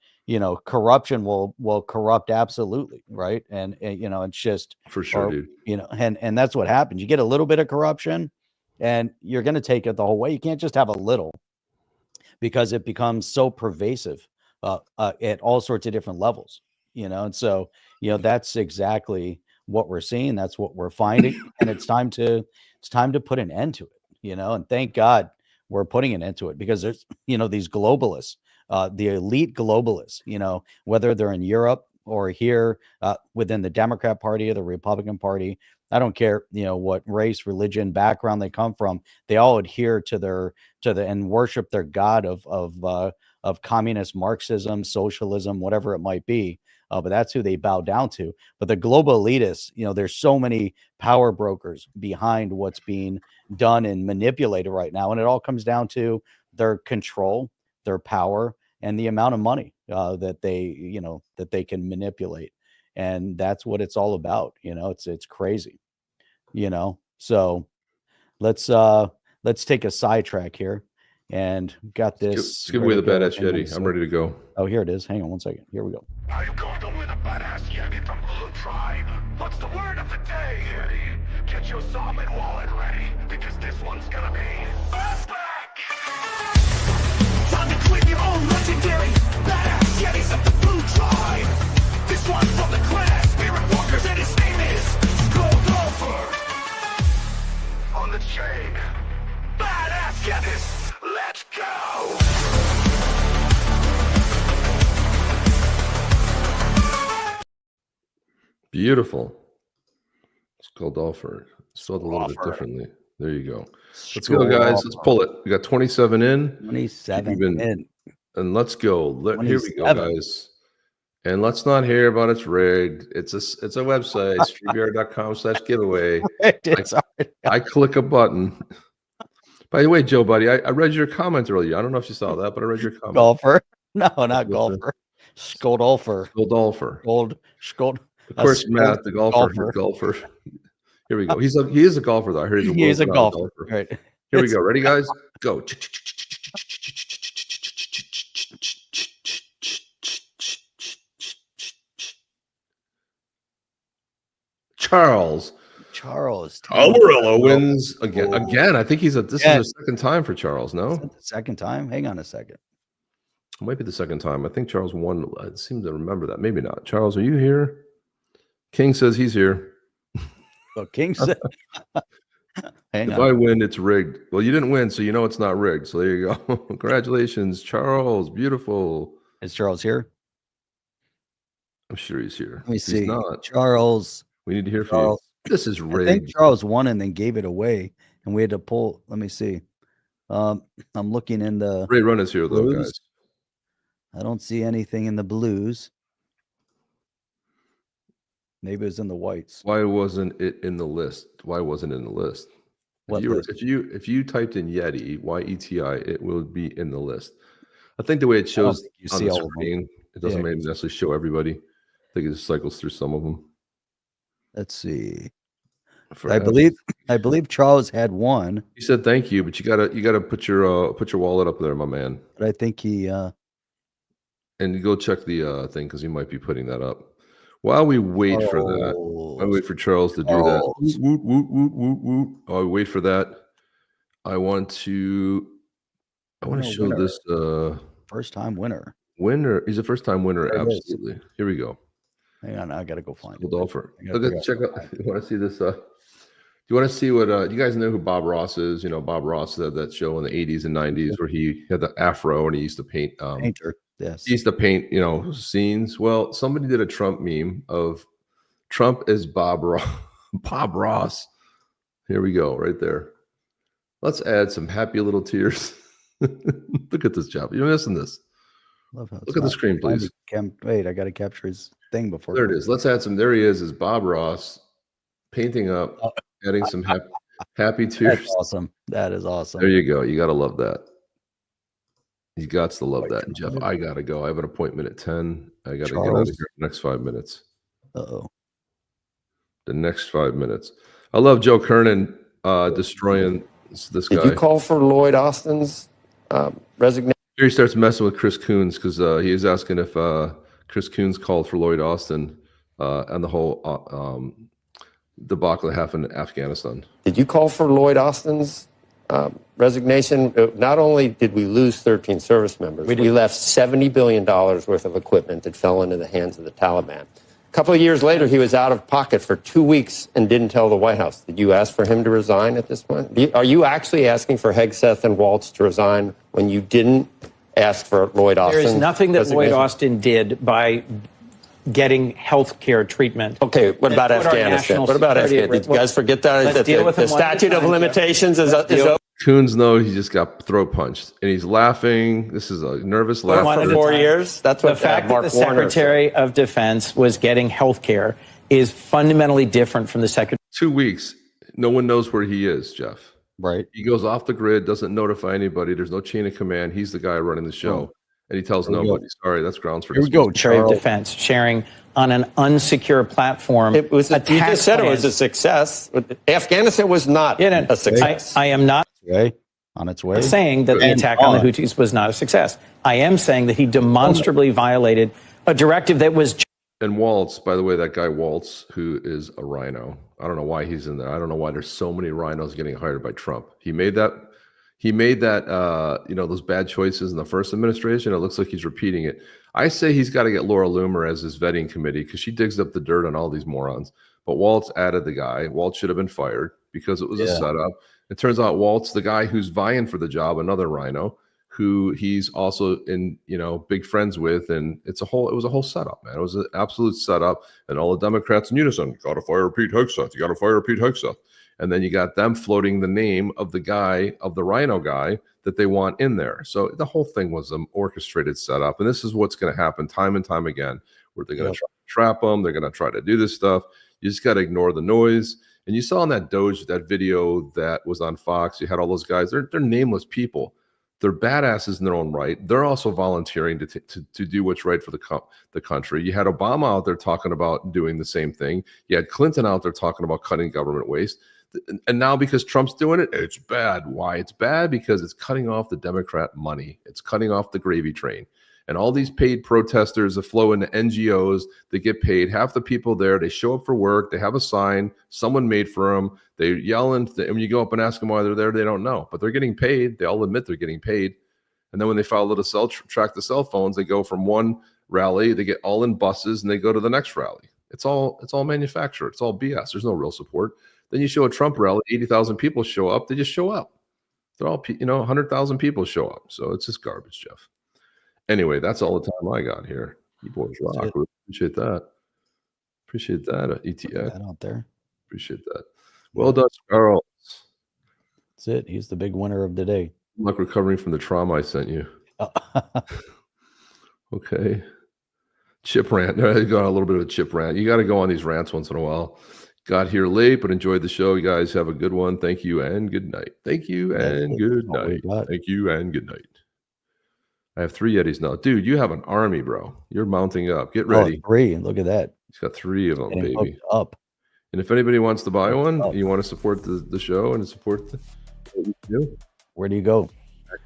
A: corruption will corrupt absolutely, right? And it's just
B: for sure, dude.
A: And that's what happens. You get a little bit of corruption, and you're going to take it the whole way. You can't just have a little, because it becomes so pervasive at all sorts of different levels. And so that's exactly what we're seeing. That's what we're finding, and it's time to put an end to it. And thank God we're putting an end to it, because there's these globalists. The elite globalists, whether they're in Europe or here within the Democrat Party or the Republican Party, I don't care, what race, religion, background they come from. They all adhere to and worship their god of communist Marxism, socialism, whatever it might be. But that's who they bow down to. But the global elitists, there's so many power brokers behind what's being done and manipulated right now, and it all comes down to their control, their power, and the amount of money that they can manipulate. And that's what it's all about. It's crazy, so let's take a sidetrack here, and got this.
B: Let's give away the Badass Yeti. I'm ready to go.
A: Oh, here it is. Hang on one second. Here we go.
E: Are you going to win a Badass Yeti from Blue Tribe? What's the word of the day, Yeti? Get your solid wallet ready, because this one's gonna be back. Time to create your own legendary Badass Yetis of the Blue Tribe. This one from the clan Spirit Walkers, and his name is Golfer. On the chain, Badass Yetis, let's go.
B: Beautiful. It's called offer. Spelled a little bit differently. There you go. Let's go, guys. Let's pull it. We got 27 in.
A: 27 in.
B: And let's go. Here we go, guys. And let's not hear about it's rigged. It's a website, streamyard.com/giveaway. I click a button. By the way, Joe, buddy, I read your comment earlier. I don't know if you saw that, but I read your comment.
A: Golfer? No, not golfer. Skoldolfer.
B: Skold. Of course, Matt, the golfer. Here we go. He is a golfer, though. I heard he's
A: a golfer. Right.
B: Here we go. Ready, guys? Go.
A: Charles
B: Alvarello wins again. I think this is the second time for Charles. No,
A: the second time. Hang on a second.
B: It might be the second time. I think Charles won. I seem to remember that. Maybe not. Charles, are you here? King says he's here.
A: Well, King said,
B: if I win, it's rigged. Well, you didn't win, so you know it's not rigged. So there you go. Congratulations, Charles. Beautiful.
A: Is Charles here?
B: I'm sure he's here.
A: Let me see.
B: He's not.
A: Charles.
B: We need to hear from you. This is rigged.
A: I think Charles won and then gave it away, and we had to pull. Let me see. I'm looking in the
B: Ray Run is here,
A: blues.
B: though, guys.
A: I don't see anything in the blues. Maybe it was in the whites.
B: Why wasn't it in the list? Why wasn't it in the list? If you typed in Yeti, YETI, it will be in the list. I think the way it shows on the screen, it doesn't necessarily show everybody. think it just cycles through some of them.
A: Let's see. I believe Charles had one.
B: He said thank you, but you gotta put your wallet up there, my man.
A: But I think he
B: and go check the thing because he might be putting that up. While we wait for that, I wait for Charles to do that. Woot, woot, woot, woot, woot. While we wait for that, I want to show this
A: first time winner.
B: He's a first time winner, absolutely. Here we go.
A: Hang on, I gotta go find it.
B: Look at check out. You want to see this? You want to see what you guys know who Bob Ross is? You know, Bob Ross had that show in the 80s and 90s where he had the afro and he used to paint
A: painter. Yes.
B: He used to paint, you know, scenes. Well, somebody did a Trump meme of Trump as Bob Ross. Here we go, right there. Let's add some happy little tears. Look at this job. You're missing this.
A: Look
B: at the screen, please.
A: Wait, I got to capture his thing before.
B: There it is. Let's add some. There he is Bob Ross painting up, adding some happy tears.
A: That's awesome. That is awesome.
B: There you go. You got to love that. You got to love that. And Jeff, I got to go. I have an appointment at 10. I got to get out of here in the next 5 minutes.
A: Uh-oh.
B: The next 5 minutes. I love Joe Kernan destroying this guy.
L: Did you call for Lloyd Austin's resignation?
B: Here he starts messing with Chris Coons because he is asking if Chris Coons called for Lloyd Austin and the whole debacle that happened in Afghanistan.
L: Did you call for Lloyd Austin's resignation? Not only did we lose 13 service members, we left $70 billion worth of equipment that fell into the hands of the Taliban. A couple of years later, he was out of pocket for 2 weeks and didn't tell the White House. Did you ask for him to resign at this point? Are you actually asking for Hegseth and Waltz to resign when you didn't ask for Lloyd Austin?
M: There is nothing that Lloyd Austin did by getting health care treatment.
L: Okay, what about Afghanistan? What about Afghanistan? Did you guys forget that? The statute of limitations is over?
B: Coons, though, he just got throat punched, and he's laughing. This is a nervous laugh.
L: For 4 years? That's what
M: the fact
L: Mark
M: that the
L: Warner
M: Secretary of Defense was getting health care is fundamentally different from the Secretary.
B: 2 weeks. No one knows where he is, Jeff.
A: Right.
B: He goes off the grid, doesn't notify anybody. There's no chain of command. He's the guy running the show, and he tells nobody. Sorry, that's grounds for
A: dismissal.
M: Secretary of Defense sharing on an unsecure platform.
L: It was. You just said it was a success. Afghanistan was not a success.
M: I am not
A: on its way
M: saying that the attack on the Houthis was not a success. I am saying that he demonstrably violated a directive that was.
B: And Waltz, by the way, that guy Waltz, who is a rhino. I don't know why he's in there. I don't know why there's so many rhinos getting hired by Trump. He made that, those bad choices in the first administration. It looks like he's repeating it. I say he's got to get Laura Loomer as his vetting committee because she digs up the dirt on all these morons. But Waltz added the guy. Waltz should have been fired because it was a setup. It turns out Waltz, the guy who's vying for the job, another rhino, who he's also in, big friends with, and it was a whole setup, man. It was an absolute setup, and all the Democrats in unison, you got to fire Pete Hegseth, you got to fire Pete Hegseth, and then you got them floating the name of the guy, of the rhino guy that they want in there. So the whole thing was an orchestrated setup, and this is what's going to happen time and time again, where they're going to try to trap them, they're going to try to do this stuff. You just got to ignore the noise. And you saw in that that video that was on Fox, you had all those guys. They're nameless people. They're badasses in their own right. They're also volunteering to do what's right for the country. You had Obama out there talking about doing the same thing. You had Clinton out there talking about cutting government waste. And now because Trump's doing it, it's bad. Why? It's bad because it's cutting off the Democrat money. It's cutting off the gravy train. And all these paid protesters that flow into NGOs, they get paid. Half the people there, they show up for work. They have a sign someone made for them. They yell, and when you go up and ask them why they're there, they don't know. But they're getting paid. They all admit they're getting paid. And then when they follow to track the cell phones, they go from one rally, they get all in buses, and they go to the next rally. It's all manufactured. It's all BS. There's no real support. Then you show a Trump rally, 80,000 people show up. They just show up. They're all, 100,000 people show up. So it's just garbage, Jeff. Anyway, that's all the time I got here. You boys rock. Appreciate that. Appreciate that, ETF.
A: That out there.
B: Appreciate that. Well done, Charles.
A: That's it. He's the big winner of the day.
B: Good luck recovering from the trauma I sent you. Okay. Chip rant. I got a little bit of a chip rant. You got to go on these rants once in a while. Got here late, but enjoyed the show. You guys have a good one. Thank you and good night. Thank you and good night. Thank you and good night. I have 3 Yetis now. Dude, you have an army, bro. You're mounting up. Get ready.
A: 3. Look at that.
B: He's got 3 of them,
A: Getting
B: baby.
A: hooked up.
B: And if anybody wants to buy one, you want to support the show and support what we do,
A: where do you go?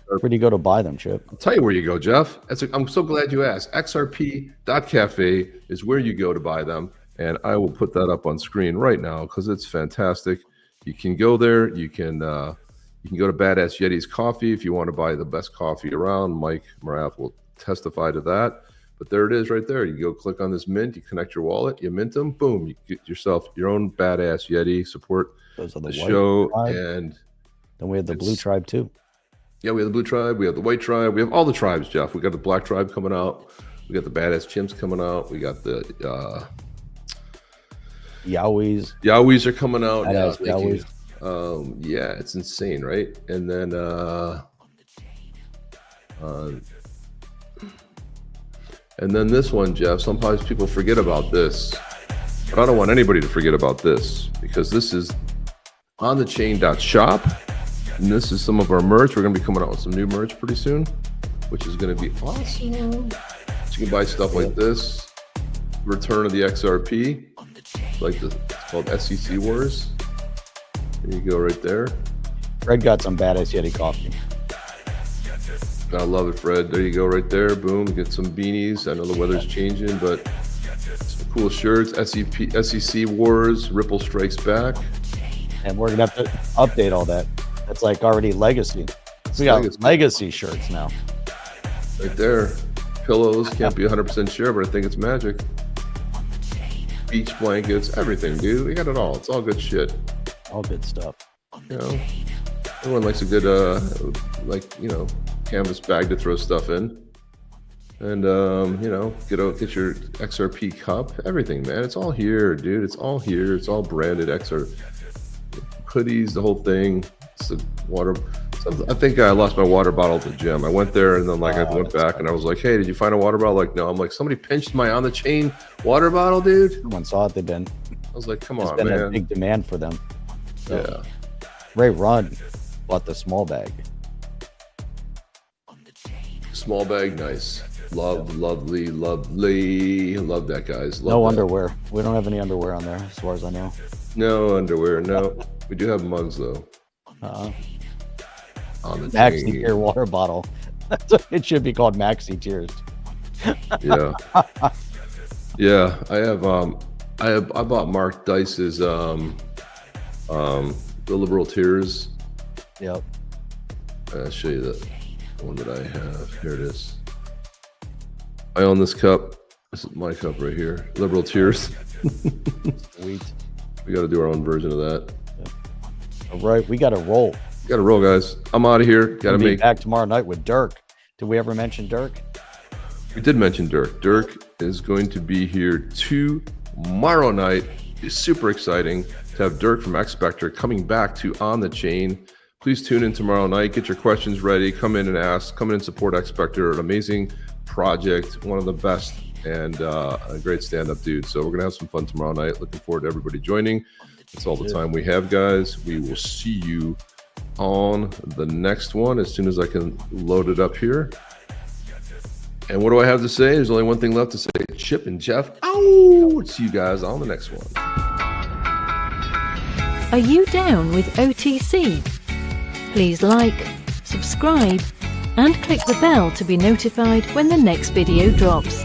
A: Where do you go to buy them, Chip?
B: I'll tell you where you go, Jeff. I'm so glad you asked. XRP.cafe is where you go to buy them. And I will put that up on screen right now because it's fantastic. You can go there. You can go to Badass Yetis Coffee if you want to buy the best coffee around. Mike Morath will testify to that. But there it is right there. You go click on this mint. You connect your wallet. You mint them. Boom. You get yourself your own Badass Yeti. Support the show.
A: Tribe.
B: And
A: then we have the Blue Tribe too.
B: Yeah, we have the Blue Tribe. We have the White Tribe. We have all the tribes, Jeff. We got the Black Tribe coming out. We got the Badass Chimps coming out. We got the
A: Yowies.
B: Yowies are coming out.
A: Yowies.
B: Yeah, it's insane, right? And then this one, Jeff, sometimes people forget about this. But I don't want anybody to forget about this because this is onthechain.shop. And this is some of our merch. We're going to be coming out with some new merch pretty soon, which is going to be awesome. So you can buy stuff like this. Return of the XRP. It's called SEC Wars. There you go right there.
A: Fred got some Badass Yeti coffee.
B: I love it, Fred. There you go right there. Boom. Get some beanies. I know the weather's changing, but some cool shirts. SEC Wars. Ripple Strikes Back.
A: And we're going to have to update all that. That's like already legacy. We got legacy shirts now.
B: Right there. Pillows. Can't be 100% sure, but I think it's magic. Beach blankets. Everything, dude. We got it all. It's all good shit.
A: All good stuff.
B: You know, everyone likes a good, canvas bag to throw stuff in. And, get your XRP cup. Everything, man. It's all here, dude. It's all here. It's all branded XRP. Hoodies, the whole thing. It's the water. I think I lost my water bottle at the gym. I went there and then I went back and I was like, hey, did you find a water bottle? Like, no. I'm like, somebody pinched my on the chain water bottle, dude.
A: Someone saw it. I
B: was like, come
A: There's
B: on,
A: been
B: man.
A: a big demand for them. So,
B: yeah.
A: Ray Run bought the small bag.
B: Small bag, nice. Lovely. Love that, guys.
A: No underwear. We don't have any underwear on there, as far as I know.
B: No underwear. No. We do have mugs, though. On the
A: Maxi
B: chain.
A: Tier water bottle. It should be called Maxi Tiers.
B: Yeah. Yeah. I bought Mark Dice's the Liberal Tears.
A: Yep.
B: I'll show you the one that I have. Here it is. I own this cup. This is my cup right here. Liberal Tears.
A: Sweet.
B: We got to do our own version of that.
A: All right, we got to roll.
B: Got to roll, guys. I'm out of here. Got to
A: Be
B: make
A: back tomorrow night with Dirk. Did we ever mention Dirk?
B: We did mention Dirk. Dirk is going to be here tomorrow night. It's super exciting to have Dirk from Xspector coming back to On the Chain. Please tune in tomorrow night. Get your questions ready. Come in and ask. Come in and support Xspector. An amazing project. One of the best and a great stand-up dude. So we're going to have some fun tomorrow night. Looking forward to everybody joining. That's all the time we have, guys. We will see you on the next one as soon as I can load it up here. And what do I have to say? There's only one thing left to say. Chip and Jeff. Ow! See you guys on the next one.
C: Are you down with OTC? Please like, subscribe, and click the bell to be notified when the next video drops.